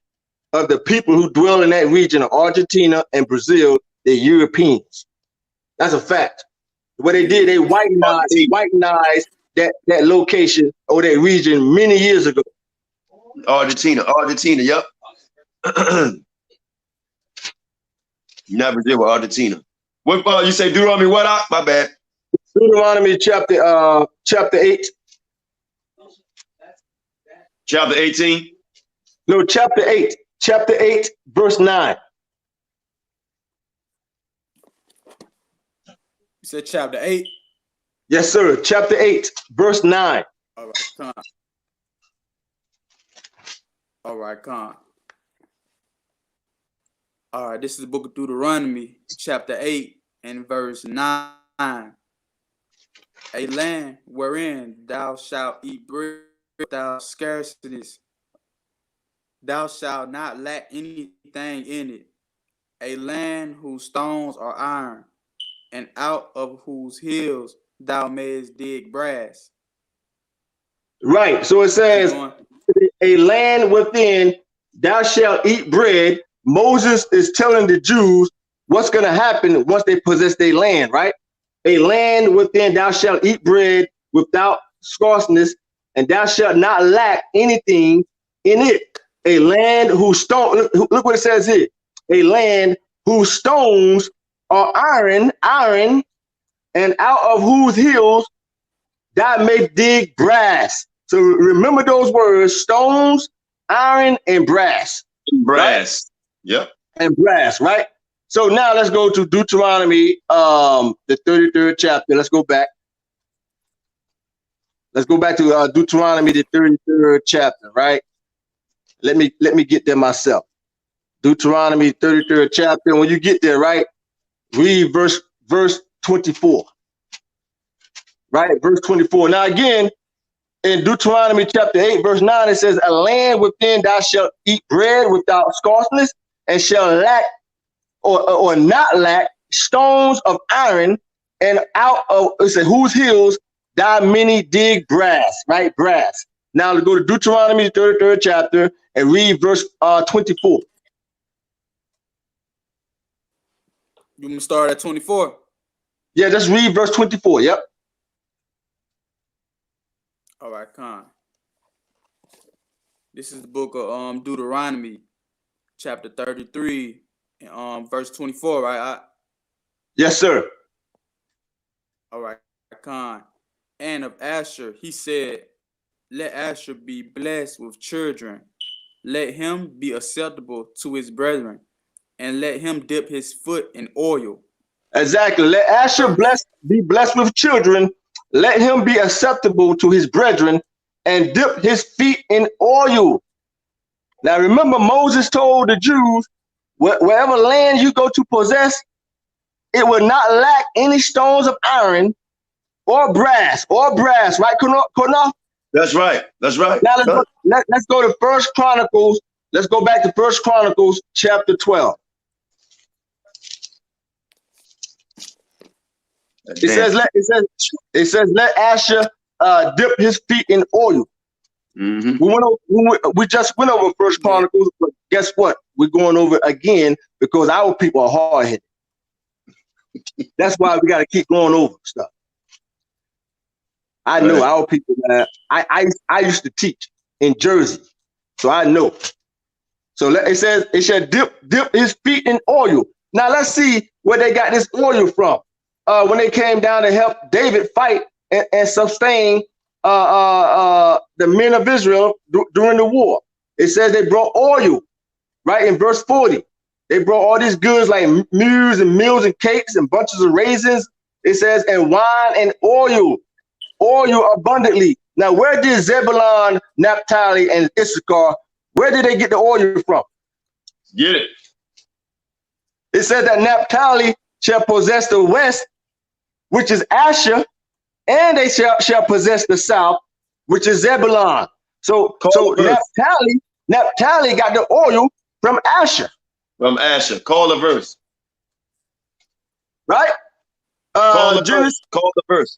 of the people who dwell in that region of Argentina and Brazil, they're Europeans. That's a fact. What they did, they whitenized that location or that region many years ago. Argentina, yep. Not Brazil, but Argentina. What you say Deuteronomy what? My bad. Deuteronomy chapter 8. Chapter 18? No, chapter 8. Chapter 8, verse 9. You said chapter 8? Yes, sir. Chapter 8, verse 9. All right, Con. All right, Con. All right, this is the book of Deuteronomy, chapter 8 and verse 9. A land wherein thou shalt eat bread without scarceness. Thou shalt not lack anything in it. A land whose stones are iron, and out of whose hills thou mayest dig brass. Right. So it says, a land within thou shalt eat bread. Moses is telling the Jews what's going to happen once they possess their land, right? A land within thou shalt eat bread without scarceness, and thou shalt not lack anything in it. A land whose stone, look what it says here. A land whose stones are iron, and out of whose hills thou may dig brass. So remember those words: stones, iron, and brass. Brass. Right? Yep. And brass, right? So now let's go to Deuteronomy, the 33rd chapter. Let's go back. Let's go back to Deuteronomy, the 33rd chapter, right? Let me get there myself. Deuteronomy 33rd chapter. When you get there, right, read verse 24. Right, verse 24. Now again, in Deuteronomy chapter 8, verse 9, it says, a land within thou shalt eat bread without scarceness, and shall lack or not lack stones of iron, and out of, it said, whose hills thou many dig brass, right? Brass. Now let's go to Deuteronomy 33rd chapter and read verse 24. You want to start at 24? Yeah, just read verse 24. Yep. All right, Con. This is the book of Deuteronomy, chapter 33, and verse 24, right? Yes, sir. All right, Con. And of Asher, he said, let Asher be blessed with children. Let him be acceptable to his brethren, and let him dip his foot in oil. Exactly. Let Asher be blessed with children. Let him be acceptable to his brethren, and dip his feet in oil. Now remember, Moses told the Jews, wherever land you go to possess, it will not lack any stones of iron or brass, right, Qanath? That's right. That's right. Now let's go to First Chronicles. Let's go back to First Chronicles chapter 12. It says let Asher dip his feet in oil. Mm-hmm. We just went over First Chronicles, but guess what? We're going over again because our people are hard-headed. That's why we got to keep going over stuff. I know our people, man. I used to teach in Jersey, so I know. So it says it shall dip his feet in oil. Now let's see where they got this oil from. When they came down to help David fight and sustain the men of Israel during the war. It says they brought oil, right? In verse 40, they brought all these goods like mules and meals and cakes and bunches of raisins. It says, and wine and oil abundantly. Now, where did Zebulon, Naphtali, and Issachar, where did they get the oil from? Get it. It says that Naphtali shall possess the west, which is Asher, and they shall possess the south, which is Zebulon. So Naphtali got the oil from Asher. From Asher. Call the verse. Right? Call the verse.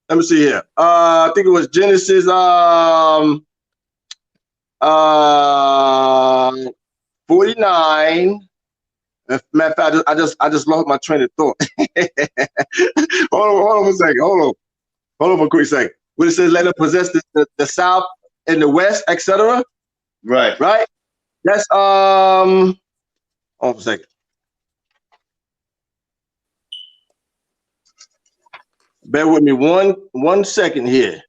Let me see here. I think it was Genesis 49. Matter of fact, I just lost my train of thought. hold on a second. Hold on for a quick second. When it says let them possess the south and the west, etc. Right. Right. That's hold on a second. Bear with me one second here.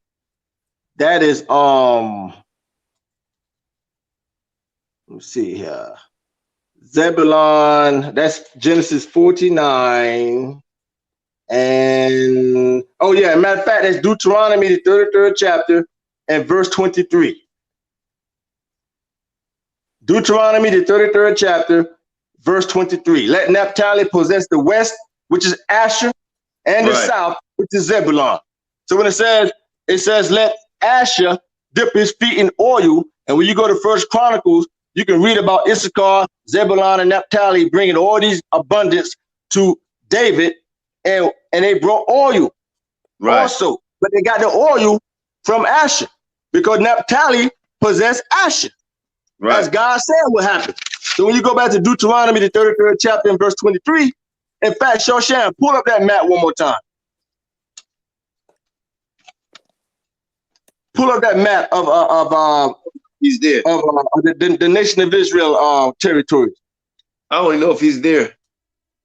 That is let me see here. Zebulon, that's Genesis 49. And oh yeah, matter of fact, that's Deuteronomy, the 33rd chapter and verse 23. Deuteronomy, the 33rd chapter, verse 23. Let Naphtali possess the west, which is Asher, and the south, which is Zebulon. So when it says let Asher dip his feet in oil. And when you go to First Chronicles, you can read about Issachar, Zebulon, and Naphtali bringing all these abundance to David, and they brought oil also. But they got the oil from Asher because Naphtali possessed Asher. As God said would happen. So when you go back to Deuteronomy, the 33rd chapter and verse 23, in fact, Shoshan, pull up that map one more time. Pull up that map of he's there. Of the nation of Israel territories. I don't even know if he's there.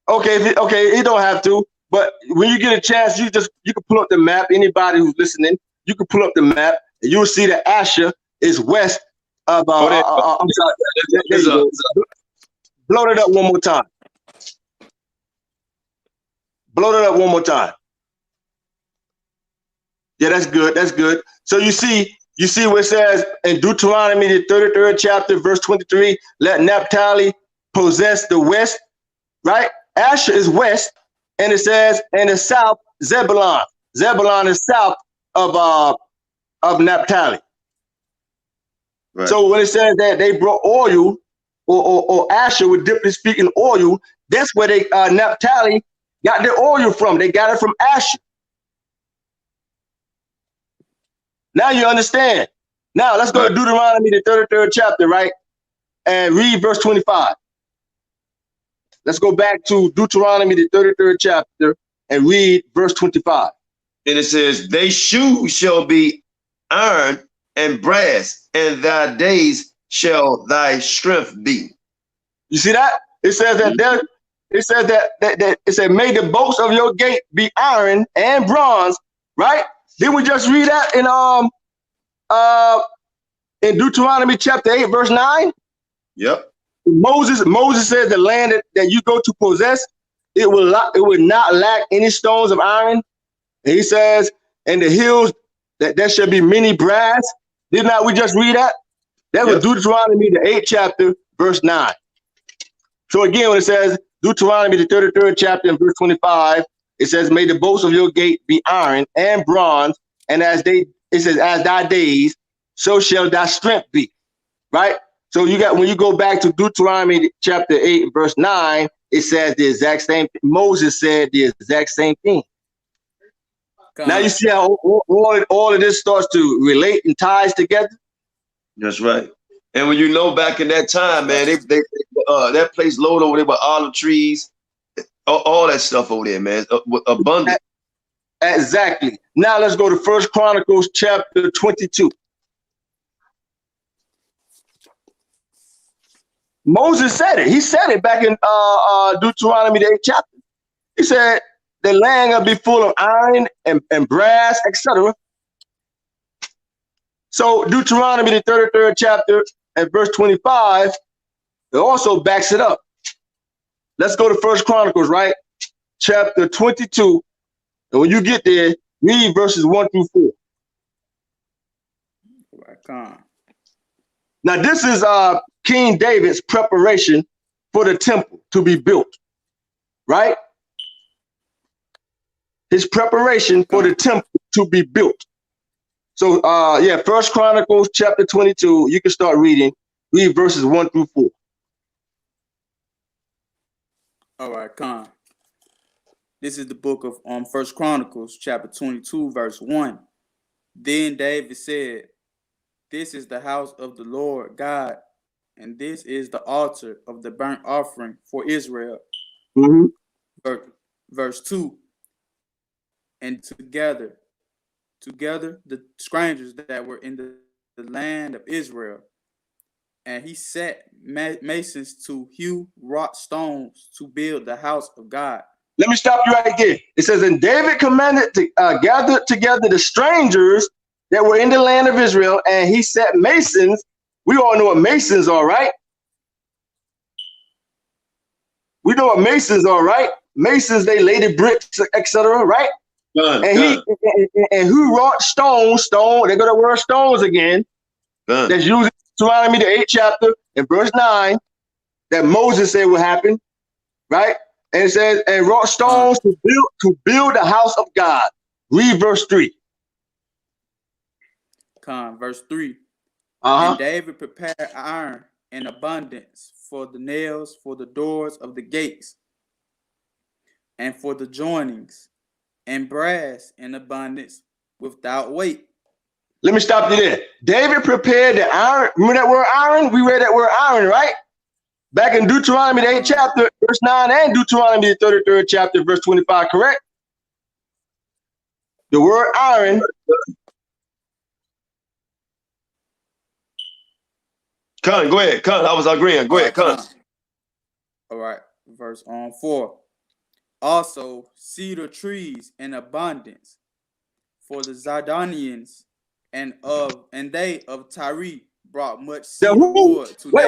Okay, he don't have to. But when you get a chance, you can pull up the map. Anybody who's listening, you can pull up the map, and you'll see that Asher is west of. I'm sorry. There you go. Blow it up one more time. Blow it up one more time. Yeah, that's good. That's good. So you see what it says in Deuteronomy, the 33rd chapter, verse 23, let Naphtali possess the west, right? Asher is west, and it says in the south, Zebulon. Zebulon is south of Naphtali. Right. So when it says that they brought oil, or Asher would dip his feet in oil, that's where they Naphtali got their oil from. They got it from Asher. Now you understand. Now let's go to Deuteronomy, the 33rd chapter, right? And read verse 25. Let's go back to Deuteronomy, the 33rd chapter, and read verse 25. And it says, "Thy shoes shall be iron and brass, and thy days shall thy strength be." You see that? It says that it said, "May the bolts of your gate be iron and bronze," right? Didn't we just read that in Deuteronomy chapter 8, verse 9? Yep. Moses says the land that you go to possess, it will not lack any stones of iron. And he says, in the hills that there shall be many brass. Did not we just read that? That was Deuteronomy the 8th chapter, verse 9. So again, when it says Deuteronomy the 33rd chapter and verse 25, it says, "May the bolts of your gate be iron and bronze, and it says, as thy days, so shall thy strength be." Right? So when you go back to Deuteronomy chapter 8, verse 9, it says the exact same thing. Moses said the exact same thing. Now you see how all of this starts to relate and ties together? That's right. And when you know back in that time, man, they that place loaded over there with olive trees, all that stuff over there, man, abundant. Exactly. Now let's go to First Chronicles chapter 22. Moses said it. He said it back in Deuteronomy the 8th chapter. He said the land will be full of iron and brass, etc. So Deuteronomy the 33rd chapter and verse 25, it also backs it up. Let's go to First Chronicles, right? Chapter 22. And when you get there, read verses 1 through 4. Now this is King David's preparation for the temple to be built, right? His preparation for the temple to be built. So First Chronicles chapter 22, you can start reading. Read verses 1 through 4. All right, Con. This is the book of First Chronicles chapter 22, verse 1. Then David said, "This is the house of the Lord God, and this is the altar of the burnt offering for Israel." Verse 2. And together the strangers that were in the land of Israel, and he set masons to hew wrought stones to build the house of God. Let me stop you right there. It says, and David commanded to gather together the strangers that were in the land of Israel, and he set masons. We all know what masons are, right? We know what masons are, right? Masons, they lay the bricks, etc., right? And who wrought stones? They go to word stones again. That's used in Deuteronomy the 8th chapter in verse 9 that Moses said would happen, right? And it says, and wrought stones to build the house of God. Read verse 3. Verse 3. Uh-huh. And David prepared iron in abundance for the nails, for the doors of the gates, and for the joinings, and brass in abundance without weight. Let me stop you there. David prepared the iron. Remember that word iron? We read that word iron, right? Back in Deuteronomy, the 8th chapter, verse 9, and Deuteronomy, the 33rd chapter, verse 25, correct? The word iron. Con, go ahead. Con, I was agreeing. Go ahead, Con. All right, verse 4. Also, cedar trees in abundance for the Zidonians, and they of Tyre brought much cedar wood to Wait.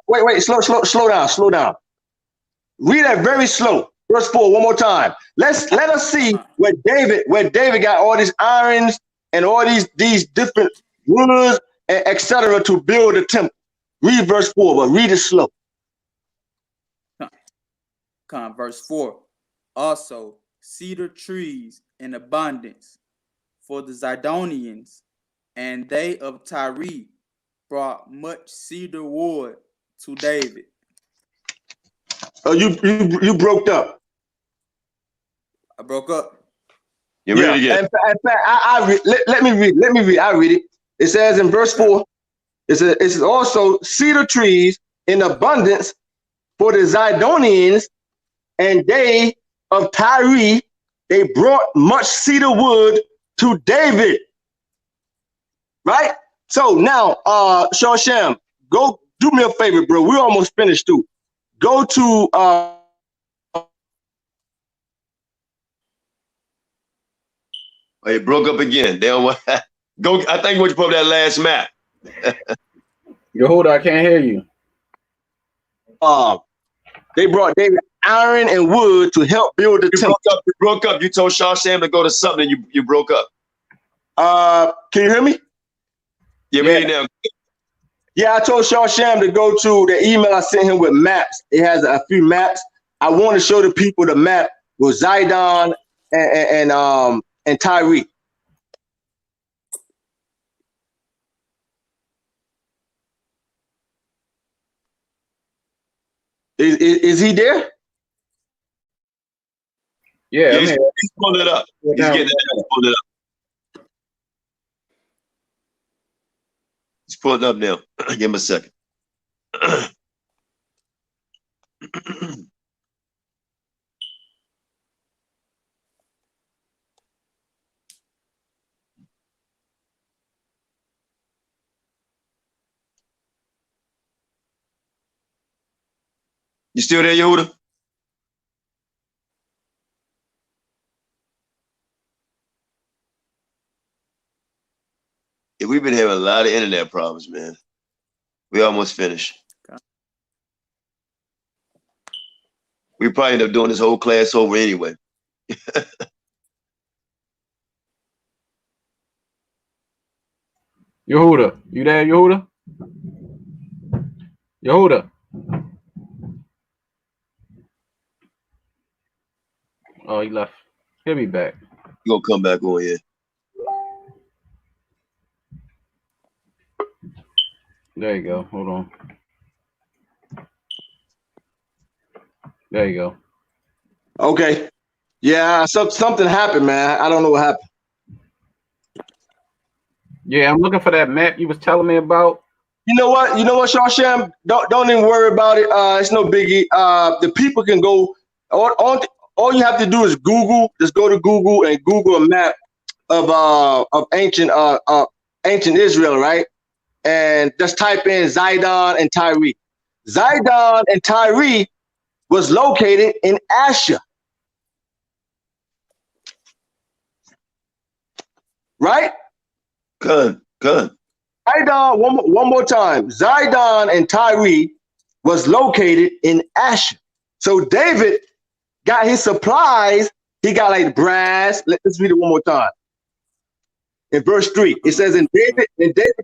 Wait. Slow down. Read that very slow. Verse 4, one more time. Let us see where David got all these irons and all these different woods, etc. to build a temple. Read verse 4, but read it slow. Verse 4. Also, cedar trees in abundance for the Zidonians, and they of Tyre brought much cedar wood to David. Oh, you broke up. I broke up. You read it again. In fact, let me read. I read it. It says in verse 4, it's also cedar trees in abundance for the Zidonians, and they of Tyre, they brought much cedar wood to David. Right? So now, Shosham, go do me a favor, bro. We're almost finished too. Go to It broke up again. Go. I think you put up that last map. Yehuda, I can't hear you. They brought David iron and wood to help build the temple. You broke up. You told Shasham to go to something and you broke up. Can you hear me? Yeah, now. Yeah, I told Shasham to go to the email I sent him with maps. It has a few maps. I want to show the people the map with Zidon and Tyre. Is he there? Yeah, he's pulling it up. He's getting it. He's pulling it up. He's pulling it up now. Give him a second. You still there, Yehuda? Yeah, we've been having a lot of internet problems, man. We almost finished. We probably end up doing this whole class over anyway. Yehuda, you there, Yehuda? Yehuda. Oh, he left. He'll be back. He's gonna come back on here. There you go. Hold on. There you go. Okay. Yeah, something happened, man. I don't know what happened. Yeah, I'm looking for that map you was telling me about. You know what, Shasham? Don't even worry about it. It's no biggie. The people can go. All you have to do is Google. Just go to Google and Google a map of ancient Israel, right? And just type in Zidon and Tyre. Zidon and Tyre was located in Asher. Right? Good. Zidon, one more time. Zidon and Tyre was located in Asher. So David got his supplies. He got like brass. Let's read it one more time. In verse 3, it says, and David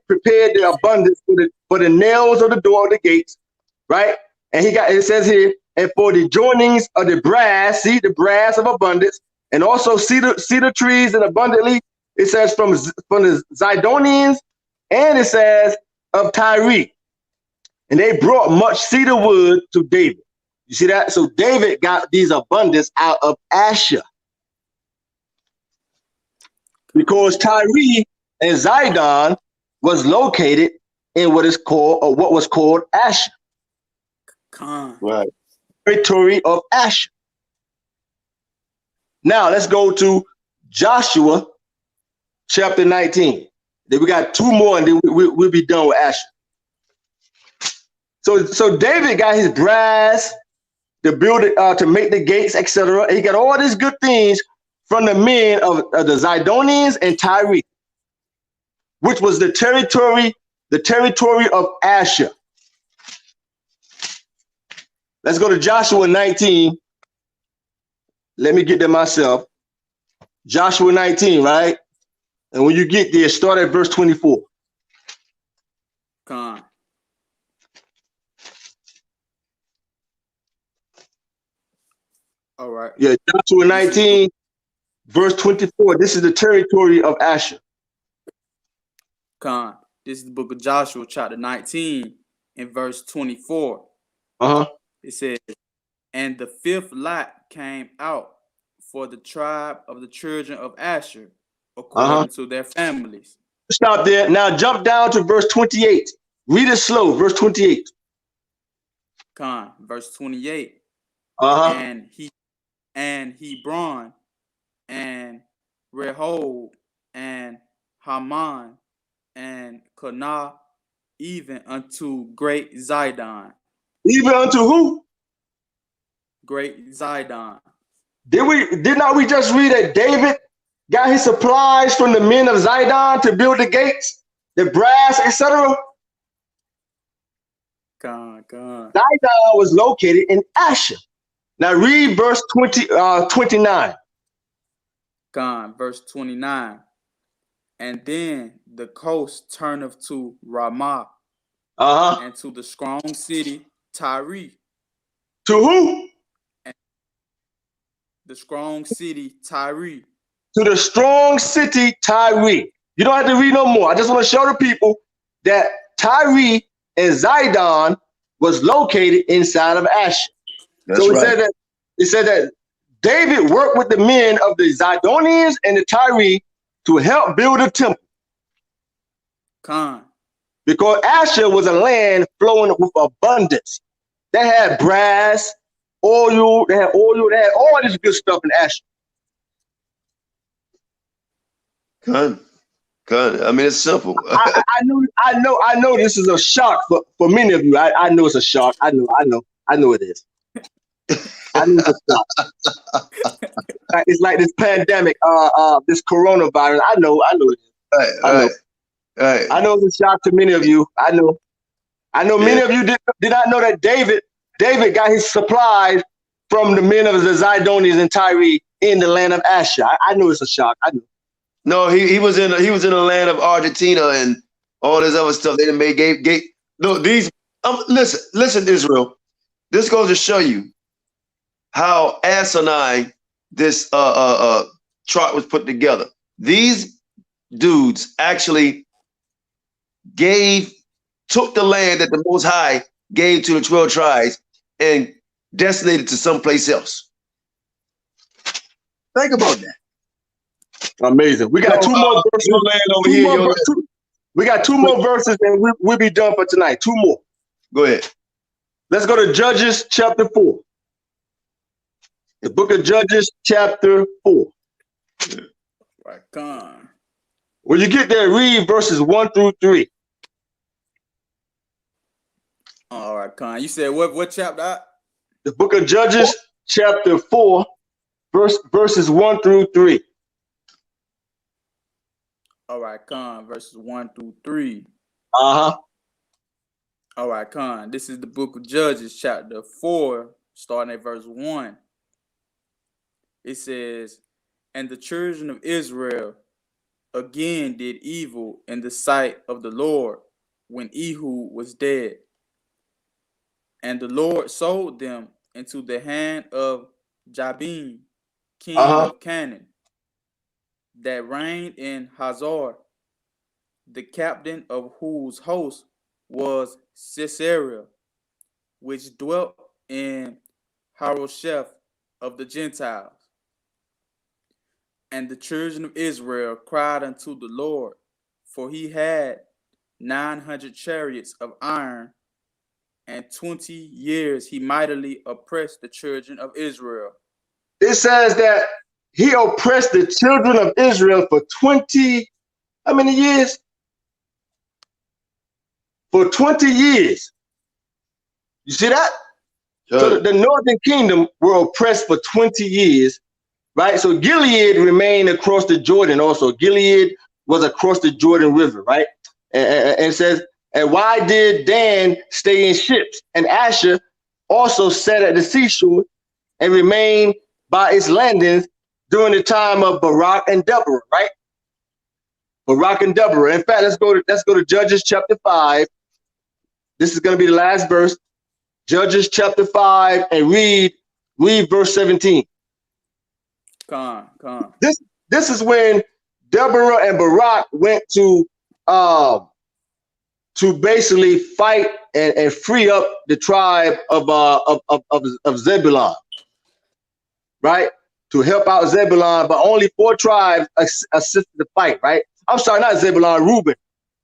prepared the abundance for the nails of the door of the gates, right? And it says here, and for the joinings of the brass, see the brass of abundance, and also cedar trees and abundantly, It says from the Zidonians, and it says of Tyre. And they brought much cedar wood to David. You see that? So David got these abundance out of Asher. Because Tyre and Zidon was located in what is called, or what was called Asher. Right. Territory of Asher. Now let's go to Joshua chapter 19. Then we got two more, and then we'll be done with Asher. So David got his brass to build it, to make the gates, etc. He got all these good things from the men of the Zidonians and Tyre, which was the territory of Asher. Let's go to Joshua 19. Let me get there myself. Joshua 19, right? And when you get there, start at verse 24. Con. All right. Yeah, Joshua 19, verse 24. This is the territory of Asher. Con. This is the book of Joshua, chapter 19, and verse 24. It says, and the fifth lot came out for the tribe of the children of Asher, according to their families. Stop there. Now jump down to verse 28. Read it slow. Verse 28. Con. Verse 28. And Hebron, and Rehob, and Haman, and Qanath, even unto great Zidon. Even unto who? Great Zidon. Did not we just read that David got his supplies from the men of Zidon to build the gates, the brass, etc.? Con. Zidon was located in Asher. Now read verse 29. Con. Verse 29. And then the coast turneth to Ramah, and to the strong city Tyre. To who? The strong city Tyre. To the strong city Tyre. You don't have to read no more. I just want to show the people that Tyre and Zidon was located inside of Asher. That's so right. It said that David worked with the men of the Zidonians and the Tyre to help build a temple. Con. Because Asher was a land flowing with abundance. They had brass, oil, they had all this good stuff in Asher. Con. I mean, it's simple. I know this is a shock for many of you. I know it's a shock. I know it is. I know it's a shock. It's like this pandemic, this coronavirus. I know it is. Right. I know it's a shock to many of you. I know many of you did not know that David got his supplies from the men of the Zidonians and Tyre in the land of Asher. I know it's a shock. I know. No, he was in the land of Argentina and all this other stuff. They made gate. No, these listen, Israel. This goes to show you how asinine this chart was put together. These dudes actually took the land that the Most High gave to the 12 tribes and destinated to someplace else. Think about that. Amazing. We got two more verses. Land over here. We got two more verses, and we'll be done for tonight. Two more. Go ahead. Let's go to Judges chapter 4. The book of Judges chapter 4. Right, con. When you get there, read verses 1 through 3. All right, con. You said what chapter? The book of Judges chapter 4, verses 1 through 3. All right, con. Verses 1 through 3. Uh-huh. All right, con. This is the book of Judges chapter 4, starting at verse 1. It says, and the children of Israel again did evil in the sight of the Lord when Ehud was dead. And the Lord sold them into the hand of Jabin, king of Canaan, that reigned in Hazor, the captain of whose host was Sisera, which dwelt in Harosheth of the Gentiles. And the children of Israel cried unto the Lord, for he had 900 chariots of iron, and 20 years he mightily oppressed the children of Israel. It says that he oppressed the children of Israel for 20, how many years? For 20 years. You see that? Sure. So the northern kingdom were oppressed for 20 years, right? So Gilead remained across the Jordan also. Gilead was across the Jordan River, right? And it says, and why did Dan stay in ships? And Asher also sat at the seashore and remained by its landings during the time of Barak and Deborah, right? Barak and Deborah. In fact, let's go to Judges chapter 5. This is going to be the last verse. Judges chapter 5 and read verse 17. Come on. This is when Deborah and Barak went to basically fight and free up the tribe of Zebulon, right? To help out Zebulon, but only 4 tribes assisted the fight, right? I'm sorry, not Zebulon, Reuben,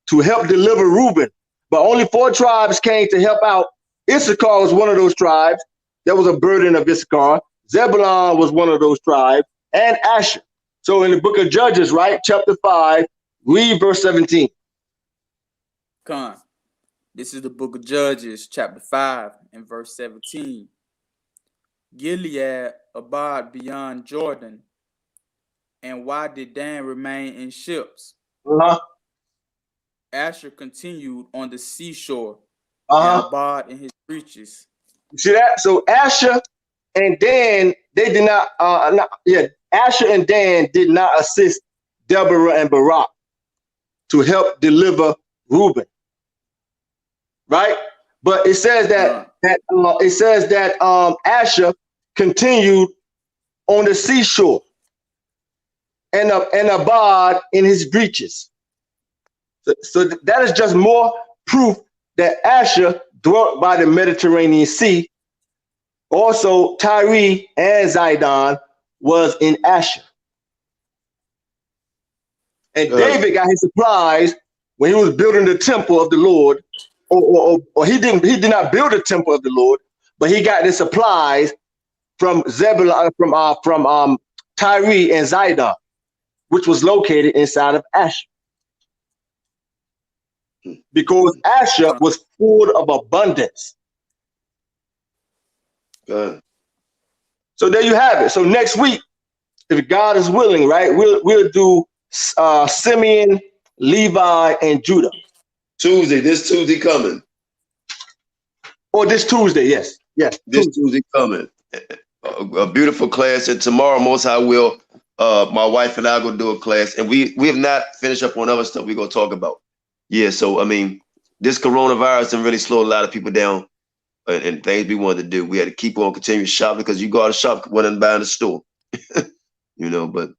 to help deliver Reuben, but only 4 tribes came to help out. Issachar was one of those tribes. There was a burden of Issachar. Zebulon was one of those tribes, and Asher. So in the book of Judges, right, chapter 5, read verse 17. Come. This is the book of Judges, chapter 5 and verse 17. Gilead abode beyond Jordan, and why did Dan remain in ships? Asher continued on the seashore and abode in his breeches. You see that? So Asher and Dan, they did not. Asher and Dan did not assist Deborah and Barak to help deliver Reuben, right? But it says that Asher continued on the seashore and abode in his breeches. So that is just more proof that Asher dwelt by the Mediterranean Sea. Also, Tyre and Zidon was in Asher. And David got his supplies when he was building the temple of the Lord, or he did not build the temple of the Lord, but he got the supplies from Zebulon, from Tyre and Zidon, which was located inside of Asher. Because Asher was full of abundance. Good. So there you have it. So next week, if God is willing, right, we'll do Simeon, Levi, and Judah. This Tuesday coming. Or this Tuesday, yes. This Tuesday coming. A beautiful class, and tomorrow, most I will. My wife and I are gonna do a class, and we have not finished up on other stuff we're gonna talk about. Yeah, so I mean, this coronavirus didn't really slow a lot of people down, and things we wanted to do. We had to keep on continuing shopping because you go out to shop, went and buy in the store, you know. But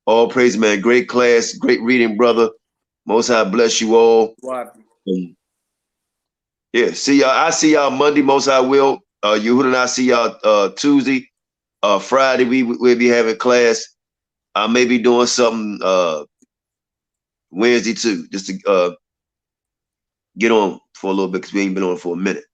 all praise, man. Great class, great reading, brother. Most High bless you all. Wow. Yeah, see y'all. I see y'all Monday. Most High will. Yehuda and I see y'all Tuesday. Friday we'll be having class. I may be doing something Wednesday too, just to get on for a little bit because we ain't been on for a minute.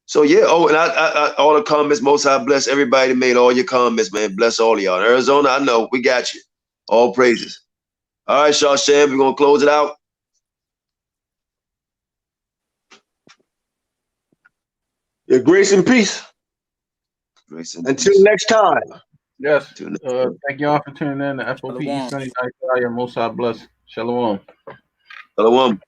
So yeah. Oh, and I all the comments. Most High bless everybody that made all your comments, man. Bless all of y'all. In Arizona, I know we got you. All praises. All right, Shashan, we're gonna close it out. Yeah, grace and peace. Until next time. Yes. Thank y'all for tuning in to F.O.P.E. Sunday Night Fire. Most High bless. Shalom. Shalom.